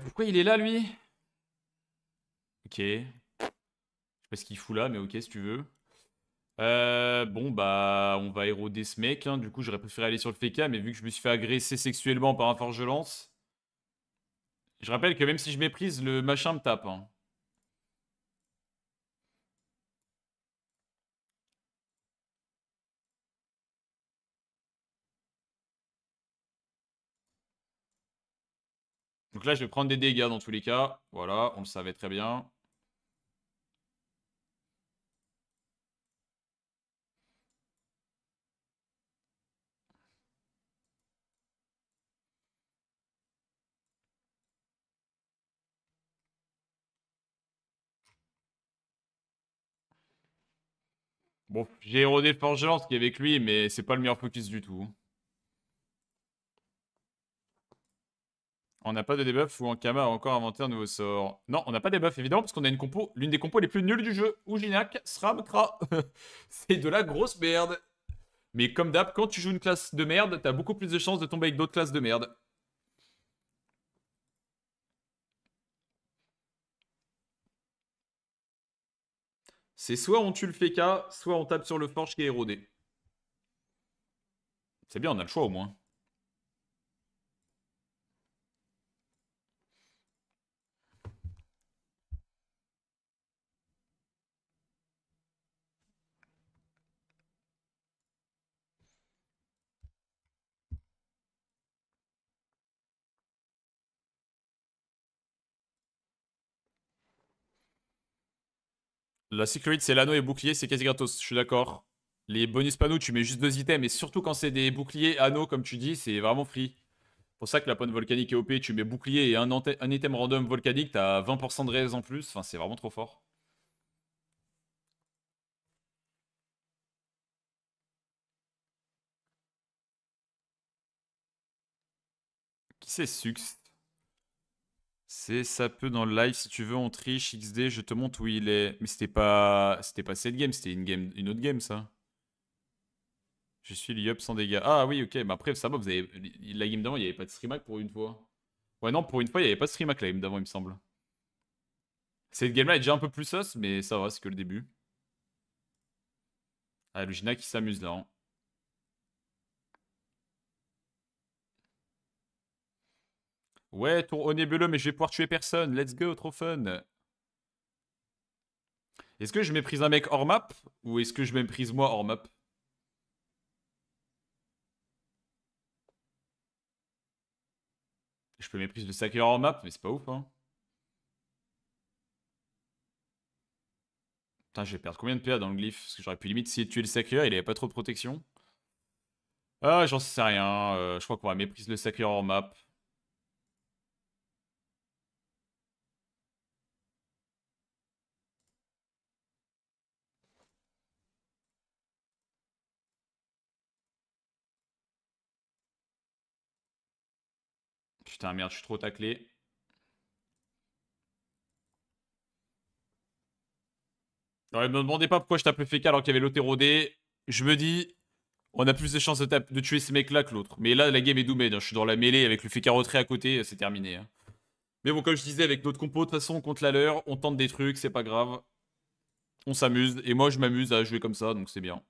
Pourquoi il est là, lui? Ok. Je sais pas ce qu'il fout là, mais ok, si tu veux. Bon, bah, on va éroder ce mec, hein. Du coup, j'aurais préféré aller sur le FK, mais vu que je me suis fait agresser sexuellement par un forge-lance. Je rappelle que même si je méprise, le machin me tape, hein. Donc là, je vais prendre des dégâts dans tous les cas. Voilà, on le savait très bien. Bon, j'ai érodé le forge-lance qui est avec lui, mais c'est pas le meilleur focus du tout. On n'a pas de debuff ou Ankama a encore inventé un nouveau sort. Non, on n'a pas de debuff évidemment parce qu'on a une compo, l'une des compos les plus nulles du jeu. Ujinak, Sram, Kra. C'est de la grosse merde. Mais comme d'hab, quand tu joues une classe de merde, t'as beaucoup plus de chances de tomber avec d'autres classes de merde. C'est soit on tue le FK, soit on tape sur le forge qui est érodé. C'est bien, on a le choix au moins. La sécurité, c'est l'anneau et bouclier, c'est quasi gratos, je suis d'accord. Les bonus panneaux, tu mets juste 2 items, et surtout quand c'est des boucliers anneaux, comme tu dis, c'est vraiment free. C'est pour ça que la pointe volcanique est OP, tu mets bouclier et un item random volcanique, t'as 20% de raise en plus, enfin c'est vraiment trop fort. Qui c'est Sux? C'est ça peut dans le live, si tu veux, on triche, XD, je te montre où il est. Mais c'était pas cette game, c'était une autre game ça. Je suis Liup sans dégâts. Ah oui, ok, mais après ça va, vous avez... La game d'avant, il n'y avait pas de streamac pour une fois. Ouais non, pour une fois, il n'y avait pas de streamac la game d'avant, il me semble. Cette game-là est déjà un peu plus sauce, mais ça va, c'est que le début. Ah, Lugina qui s'amuse là, hein. Ouais, tour au nébuleux, mais je vais pouvoir tuer personne. Let's go, trop fun. Est-ce que je méprise un mec hors map ou est-ce que je méprise moi hors map? Je peux mépriser le sacré hors map, mais c'est pas ouf, hein. Putain, je vais perdre combien de PA dans le glyphe? Parce que j'aurais pu limite essayer de tuer le sacré, il avait pas trop de protection. Ah, j'en sais rien. Je crois qu'on va mépriser le sacré hors map. Putain, merde, je suis trop taclé. Ouais, me demandez pas pourquoi je tape le FK alors qu'il y avait l'autérodé. Je me dis, on a plus de chances de tuer ce mec là que l'autre. Mais là, la game est doomée, hein. Je suis dans la mêlée avec le FK retrait à côté, c'est terminé, hein. Mais bon, comme je disais, avec notre compo, de toute façon, contre la leur, on tente des trucs, c'est pas grave. On s'amuse. Et moi, je m'amuse à jouer comme ça, donc c'est bien.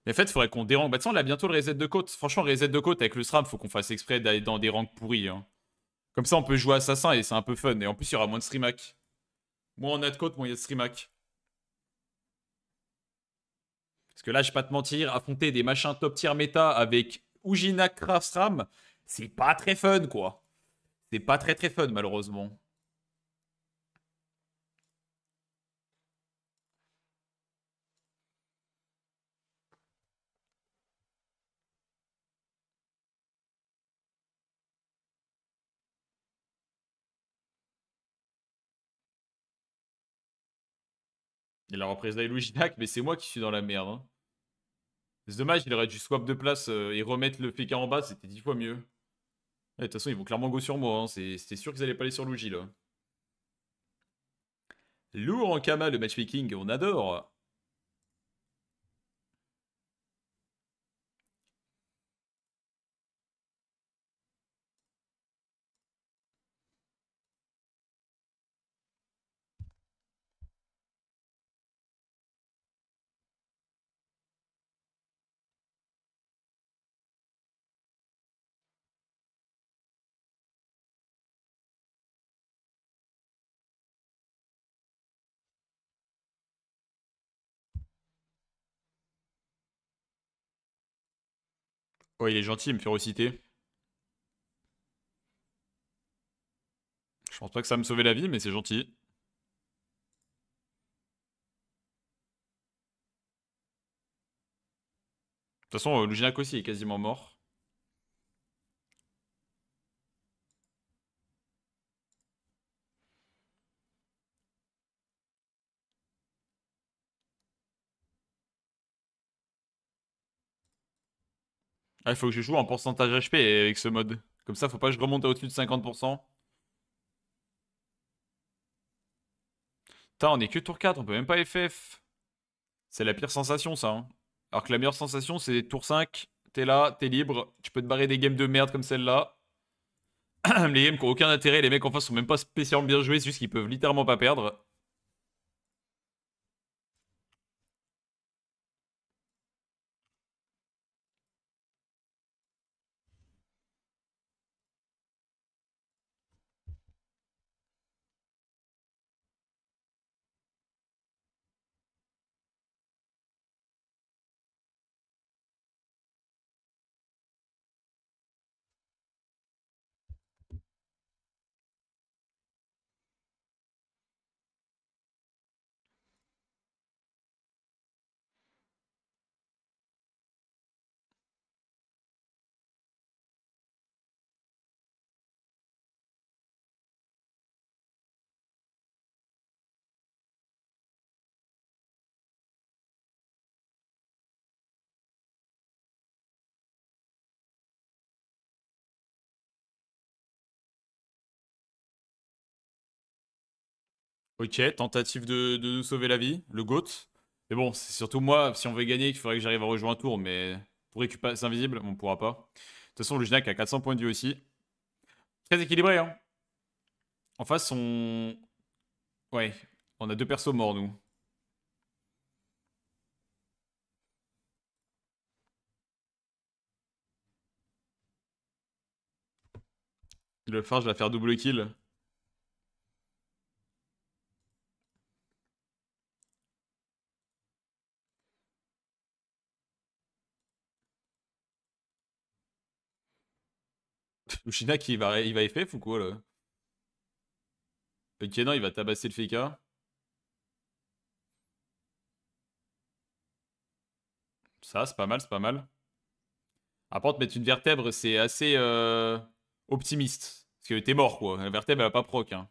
Mais en fait, il faudrait qu'on dérange. Bah, tu sais, on a bientôt le reset de côte. Franchement, le reset de côte avec le SRAM, faut qu'on fasse exprès d'aller dans des ranks pourris. Hein. Comme ça, on peut jouer assassin et c'est un peu fun. Et en plus, il y aura moins de streamac. Moins on a de côte, moins il y a de streamac. Parce que là, je vais pas te mentir, affronter des machins top tier méta avec Ujina Krafsram, c'est pas très fun, quoi. C'est pas très très fun, malheureusement. Il a repris Ujina, mais c'est moi qui suis dans la merde. Hein. C'est dommage, il aurait dû swap de place et remettre le FK en bas, c'était 10 fois mieux. De toute façon, ils vont clairement go sur moi. Hein. C'était sûr qu'ils allaient pas aller sur Luigi, là. Lourd en Kama, le matchmaking, on adore. Ouais, il est gentil, il me fait reciter. Je pense pas que ça va me sauver la vie, mais c'est gentil. De toute façon, Luginac aussi est quasiment mort. Ah, il faut que je joue en pourcentage HP avec ce mode. Comme ça, faut pas que je remonte au-dessus de 50%. Putain, on est que tour 4, on peut même pas FF. C'est la pire sensation, ça. Hein. Alors que la meilleure sensation, c'est tour 5. T'es là, t'es libre. Tu peux te barrer des games de merde comme celle-là. Les games qui ont aucun intérêt, les mecs en face sont même pas spécialement bien joués, c'est juste qu'ils peuvent littéralement pas perdre. Ok, tentative de nous sauver la vie, le GOAT. Mais bon, c'est surtout moi, si on veut gagner, qu'il faudrait que j'arrive à rejoindre un tour, mais pour récupérer, c'est invisible, on pourra pas. De toute façon, le Gignac a 400 points de vie aussi. Très équilibré, hein. En face, on... Ouais, on a deux persos morts, nous. Le phare, je vais faire double kill. Le Gignac, il va FF ou quoi, là? Ok, non, il va tabasser le FK. Ça, c'est pas mal, c'est pas mal. Après, te mettre une vertèbre, c'est assez optimiste. Parce que t'es mort, quoi. La vertèbre, elle va pas proc, hein.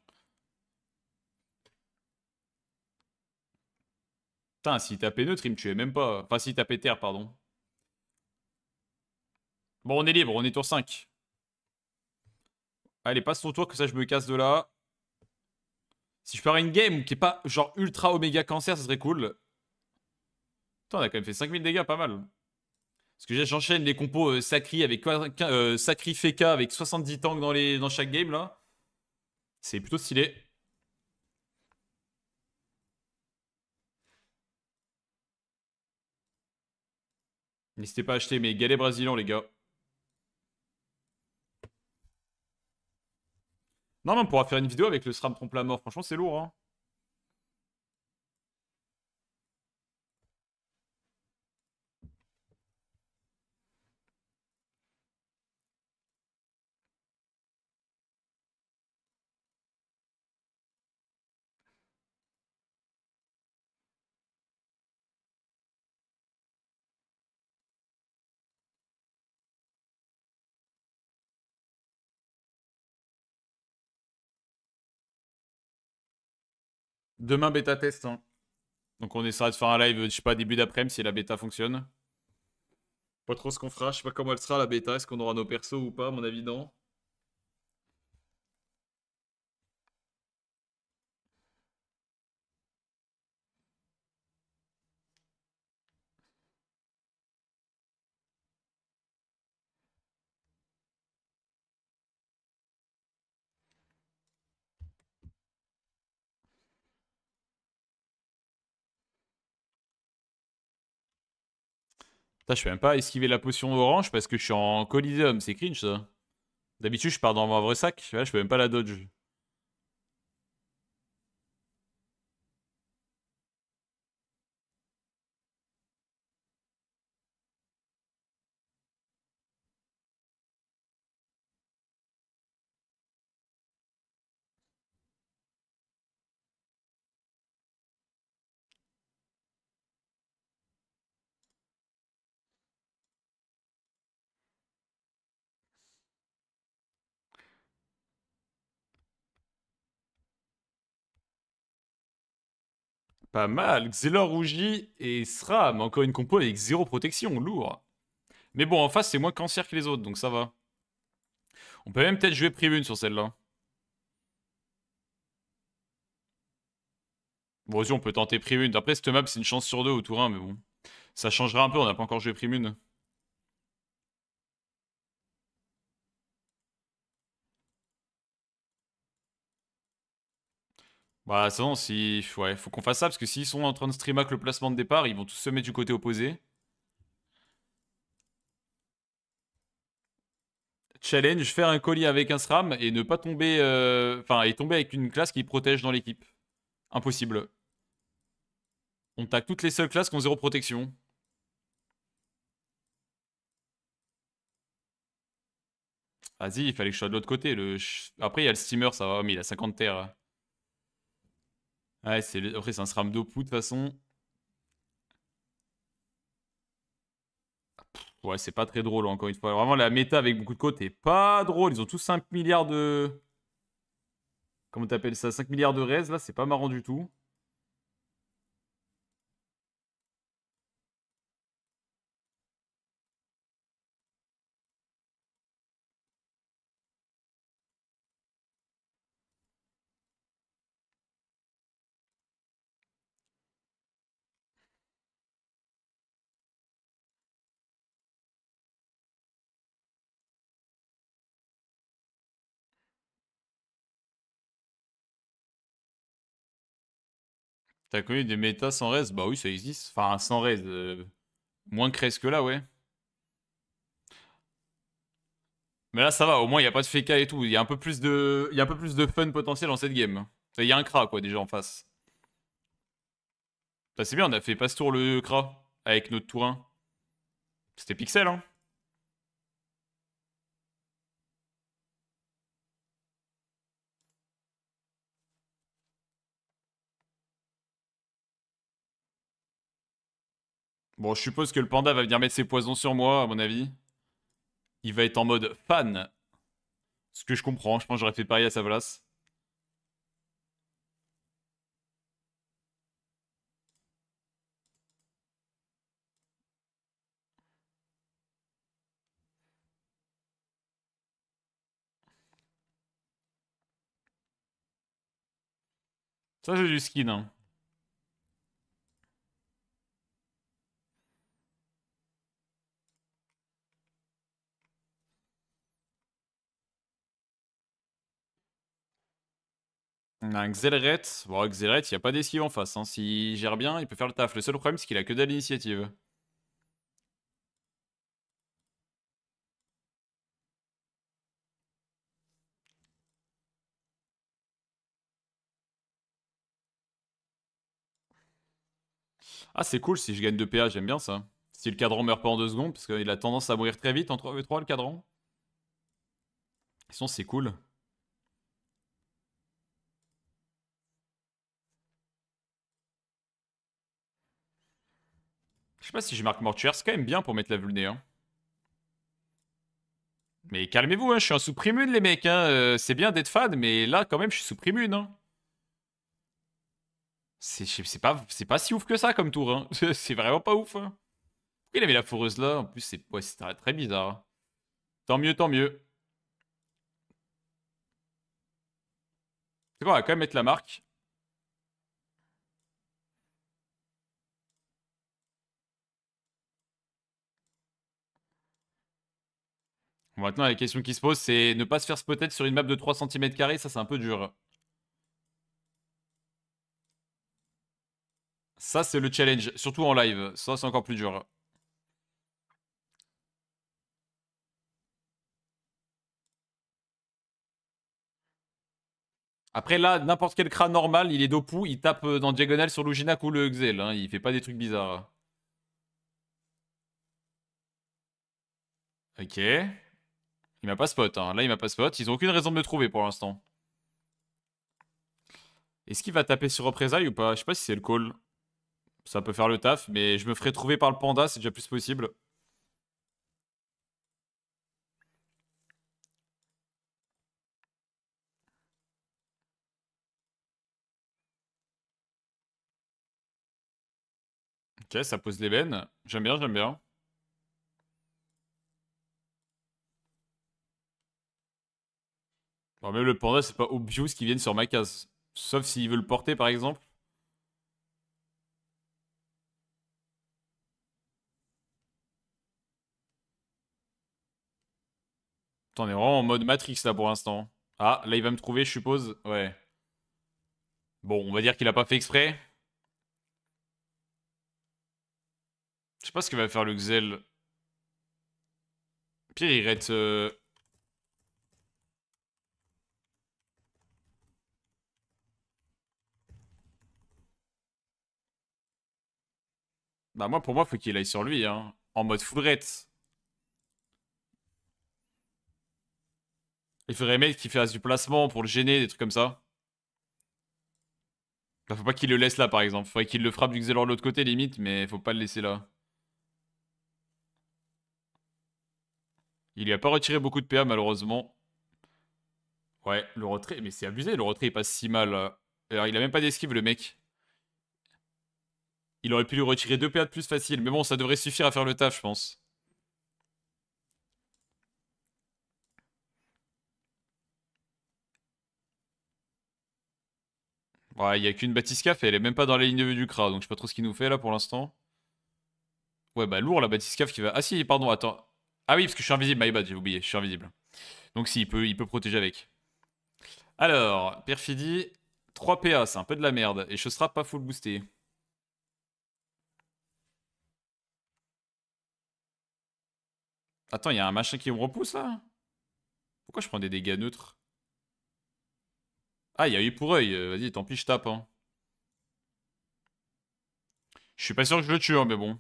Putain, s'il tapait neutre, il me tuait même pas. Enfin, s'il tapait terre, pardon. Bon, on est libre, on est tour 5. Allez, passe ton tour, que ça, je me casse de là. Si je pars une game qui est pas genre ultra oméga cancer, ça serait cool. Putain, on a quand même fait 5000 dégâts, pas mal. Parce que j'enchaîne les compos Sacri avec Sacri Feka avec 70 tanks dans chaque game là. C'est plutôt stylé. N'hésitez pas à acheter mes galets brésiliens, les gars. Non, mais on pourra faire une vidéo avec le SRAM trompe la mort. Franchement, c'est lourd, hein. Demain, bêta test, hein. Donc on essaiera de faire un live, je sais pas, début d'après-midi si la bêta fonctionne. Pas trop ce qu'on fera, je sais pas comment elle sera la bêta, est-ce qu'on aura nos persos ou pas, à mon avis non. Putain, je peux même pas esquiver la potion orange parce que je suis en Coliseum, c'est cringe ça. D'habitude je pars dans mon vrai sac, là je peux même pas la dodge. Pas mal, Xelor Rougi et Sram, encore une compo avec zéro protection, lourd. Mais bon, en face c'est moins cancer que les autres, donc ça va. On peut même peut-être jouer Privune sur celle-là. Bon, vas-y, on peut tenter Privune. Après, cette map, c'est une chance sur deux au tour 1, mais bon. Ça changera un peu, on n'a pas encore joué Privune. Bah, ça, non, si... Ouais, faut qu'on fasse ça, parce que s'ils sont en train de stream hack le placement de départ, ils vont tous se mettre du côté opposé. Challenge, faire un colis avec un SRAM et ne pas tomber... Enfin, et tomber avec une classe qui protège dans l'équipe. Impossible. On tag toutes les seules classes qui ont zéro protection. Vas-y, il fallait que je sois de l'autre côté. Après, il y a le steamer, ça va, mais il a 50 terres. Ouais, après, c'est un SRAM d'Opu, de toute façon. Ouais, c'est pas très drôle, encore une fois. Vraiment, la méta avec beaucoup de côtes est pas drôle. Ils ont tous 5 milliards de... Comment t'appelles ça? 5 milliards de res, là, c'est pas marrant du tout. T'as connu des métas sans res? Bah oui, ça existe. Enfin, sans res. Moins que res que là, ouais. Mais là, ça va. Au moins, il n'y a pas de FK et tout. Il y a un peu plus de... Il y a un peu plus de fun potentiel dans cette game. Il y a un Kra, quoi, déjà en face. Ça, c'est bien, on a fait passe tour le Kra avec notre tour 1. C'était pixel, hein. Bon, je suppose que le panda va venir mettre ses poisons sur moi, à mon avis. Il va être en mode fan. Ce que je comprends, je pense que j'aurais fait pareil à sa place. Ça, j'ai du skin, hein. On a un Xelret. Bon, Xelret, il n'y a pas d'esquive en face. Hein. S'il gère bien, il peut faire le taf. Le seul problème, c'est qu'il a que dalle l'initiative. Ah, c'est cool si je gagne 2 PA, j'aime bien ça. Si le cadran meurt pas en 2 secondes, parce qu'il a tendance à mourir très vite en 3v3 le cadran. Sinon, c'est cool. Je sais pas si je marque mortuaire, c'est quand même bien pour mettre la vulné. Hein. Mais calmez-vous, hein, je suis un sous-primune, les mecs. Hein. C'est bien d'être fan, mais là, quand même, je suis sous-primune. Hein. C'est pas si ouf que ça comme tour. Hein. C'est vraiment pas ouf. Hein. Pourquoi il avait la foreuse là? En plus, c'est très bizarre. Tant mieux, tant mieux. C'est quoi, on va quand même mettre la marque. Bon, maintenant, la question qui se pose, c'est ne pas se faire spotter sur une map de 3 cm², ça c'est un peu dur. Ça, c'est le challenge, surtout en live. Ça, c'est encore plus dur. Après, là, n'importe quel crâne normal, il est Dopu, il tape dans diagonale sur l'Uginac ou le Xel. Hein, il fait pas des trucs bizarres. Ok. Il m'a pas spot. Hein. Là, il m'a pas spot. Ils ont aucune raison de me trouver pour l'instant. Est-ce qu'il va taper sur représailles ou pas? Je sais pas si c'est le call. Ça peut faire le taf, mais je me ferai trouver par le panda, c'est déjà plus possible. Ok, ça pose l'ébène. J'aime bien, j'aime bien. Bon, même le panda, c'est pas obvious qu'ils viennent sur ma case. Sauf s'il veut le porter, par exemple. Attends, on est vraiment en mode Matrix, là, pour l'instant. Ah, là, il va me trouver, je suppose. Ouais. Bon, on va dire qu'il a pas fait exprès. Je sais pas ce qu'il va faire, le Xel. Pire, il rate... Bah, moi, pour moi, faut qu'il aille sur lui, hein. En mode full rate. Il faudrait mettre qu'il fasse du placement pour le gêner, des trucs comme ça. Bah, faut pas qu'il le laisse là, par exemple. Faudrait qu'il le frappe du Xelor de l'autre côté, limite, mais faut pas le laisser là. Il lui a pas retiré beaucoup de PA, malheureusement. Ouais, le retrait, mais c'est abusé, le retrait il passe si mal. Alors, il a même pas d'esquive, le mec. Il aurait pu lui retirer 2 PA de plus facile, mais bon, ça devrait suffire à faire le taf, je pense. Ouais, il y a qu'une Batiscaf et elle est même pas dans la ligne de vue du Kra, donc je sais pas trop ce qu'il nous fait là pour l'instant. Ouais, bah lourd la Batiscaf qui va. Ah si, pardon, attends. Ah oui, parce que je suis invisible, my bad, j'ai oublié, je suis invisible. Donc si, il peut protéger avec. Alors, Perfidie, 3 PA, c'est un peu de la merde, et ce sera pas full boosté. Attends, il y a un machin qui me repousse là? Pourquoi je prends des dégâts neutres? Ah, il y a eu pour œil, vas-y, tant pis, je tape. Hein. Je suis pas sûr que je le tue, hein, mais bon.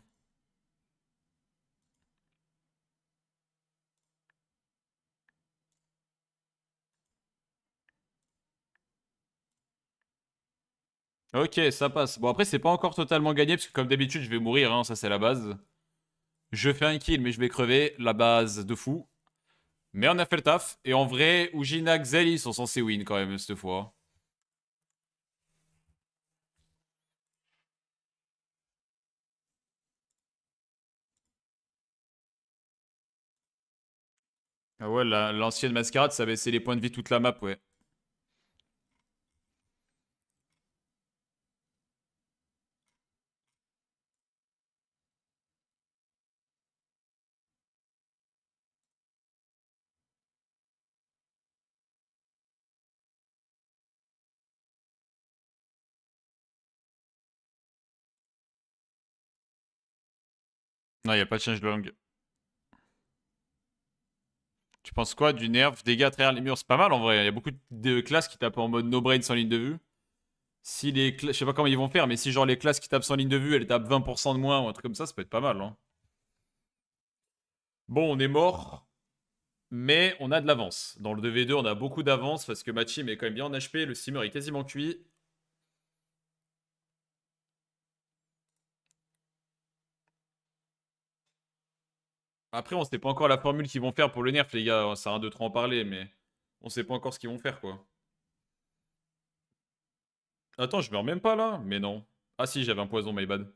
Ok, ça passe. Bon, après, c'est pas encore totalement gagné, parce que comme d'habitude, je vais mourir, hein, ça c'est la base. Je fais un kill, mais je vais crever, la base de fou. Mais on a fait le taf, et en vrai, Ujina, Xel, ils sont censés win quand même, cette fois. Ah ouais, l'ancienne mascarade, ça baissait les points de vie toute la map, ouais. Non, il a pas de changelong. Tu penses quoi du nerf dégâts à travers les murs? C'est pas mal en vrai. Il y a beaucoup de classes qui tapent en mode no-brain sans ligne de vue. Si je sais pas comment ils vont faire, mais si genre les classes qui tapent sans ligne de vue, elles tapent 20% de moins ou un truc comme ça peut être pas mal. Hein. Bon, on est mort, mais on a de l'avance. Dans le 2v2, on a beaucoup d'avance parce que ma team est quand même bien en HP. Le steamer est quasiment cuit. Après, on sait pas encore la formule qu'ils vont faire pour le nerf, les gars. Ça sert à rien de trop en parler, mais on sait pas encore ce qu'ils vont faire, quoi. Attends, je meurs même pas là? Mais non. Ah si, j'avais un poison, my bad.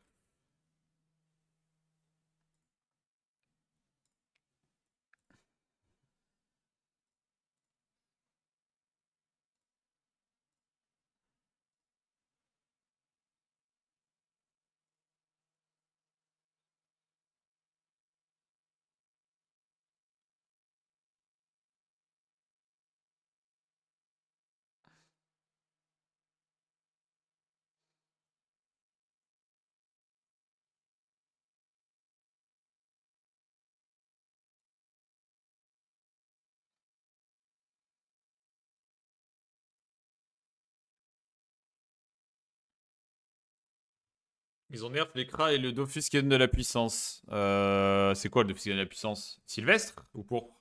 Ils ont nerf les Kra et le Dofus qui donne de la puissance. C'est quoi le Dofus qui donne de la puissance? Sylvestre ou pourpre?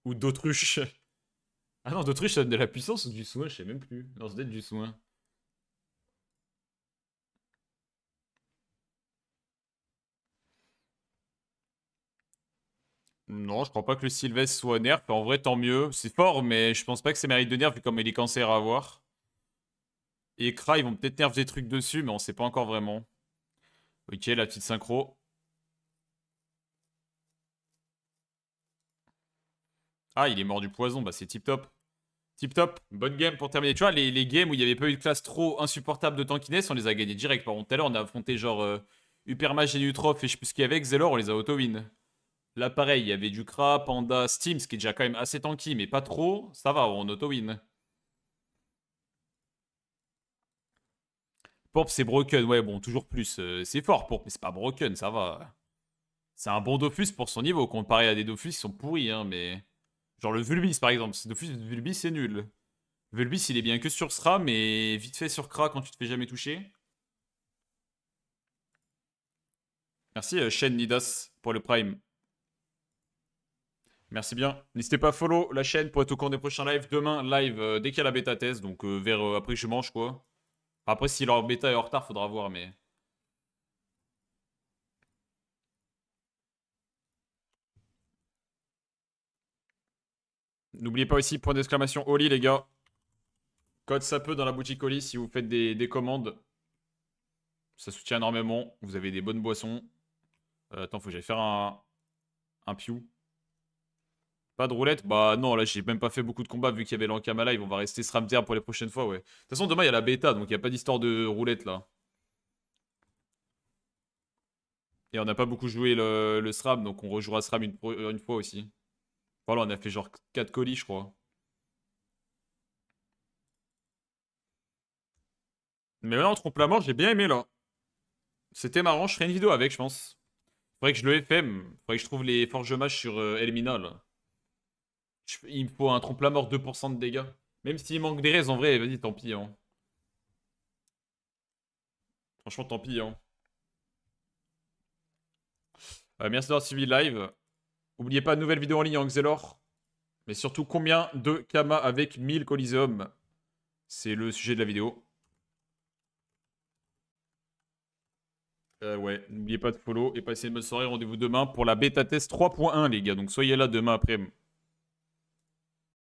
Ou d'autruche? Ah non, d'autruche ça donne de la puissance ou du soin? Je sais même plus. Non, ça doit être du soin. Non, je crois pas que le Sylvestre soit nerf. En vrai, tant mieux. C'est fort, mais je pense pas que c'est mérite de nerf vu comme il est cancer à avoir. Et Kra, ils vont peut-être nerf des trucs dessus, mais on sait pas encore vraiment. Ok, la petite synchro. Ah, il est mort du poison, bah c'est tip top. Tip top, bonne game pour terminer. Tu vois, les games où il n'y avait pas eu de classe trop insupportable de tankiness, on les a gagnés direct. Par contre, tout à l'heure, on a affronté genre Hypermage et Nutrof et je sais plus ce qu'il y avait, Xelor, on les a auto-win. Là, pareil, il y avait du Kra, Panda, Steam, ce qui est déjà quand même assez tanky, mais pas trop. Ça va, on auto-win. Porp, c'est broken, ouais, bon, toujours plus. C'est fort, Porp, mais c'est pas broken, ça va. C'est un bon Dofus pour son niveau, comparé à des Dofus qui sont pourris, hein, mais. Genre le Vulbis, par exemple. Dofus Vulbis, c'est nul. Vulbis, il est bien que sur SRA, mais vite fait sur Kra quand tu te fais jamais toucher. Merci, Shen Nidas, pour le Prime. Merci bien. N'hésitez pas à follow la chaîne pour être au courant des prochains lives. Demain, live dès qu'il y a la bêta test, donc vers après que je mange, quoi. Après, si leur bêta est en retard, faudra voir, mais. N'oubliez pas aussi, point d'exclamation Oli, les gars. Code ça peut dans la boutique Oli si vous faites des commandes. Ça soutient énormément. Vous avez des bonnes boissons. Attends, faut que j'aille faire un pew. Pas de roulette? Bah non, là j'ai même pas fait beaucoup de combats vu qu'il y avait l'Ankama live. On va rester SRAM pour les prochaines fois, ouais. De toute façon, demain il y a la bêta, donc il n'y a pas d'histoire de roulette là. Et on n'a pas beaucoup joué le SRAM, donc on rejouera SRAM une fois aussi. Voilà, on a fait genre 4 colis, je crois. Mais là, on trompe la mort, j'ai bien aimé là. C'était marrant, je ferai une vidéo avec, je pense. Faudrait que je le FM. Faudrait que je trouve les forges mages sur Elmina là. Il me faut un trompe la mort 2% de dégâts. Même s'il manque des raises, en vrai, vas-y, tant pis. Hein. Franchement, tant pis. Hein. Merci d'avoir suivi le live. N'oubliez pas, nouvelle vidéo en ligne en Xelor. Mais surtout, combien de Kama avec 1000 Coliseum? C'est le sujet de la vidéo. Ouais, n'oubliez pas de follow et passez une bonne soirée. Rendez-vous demain pour la bêta test 3.1, les gars. Donc soyez là demain après.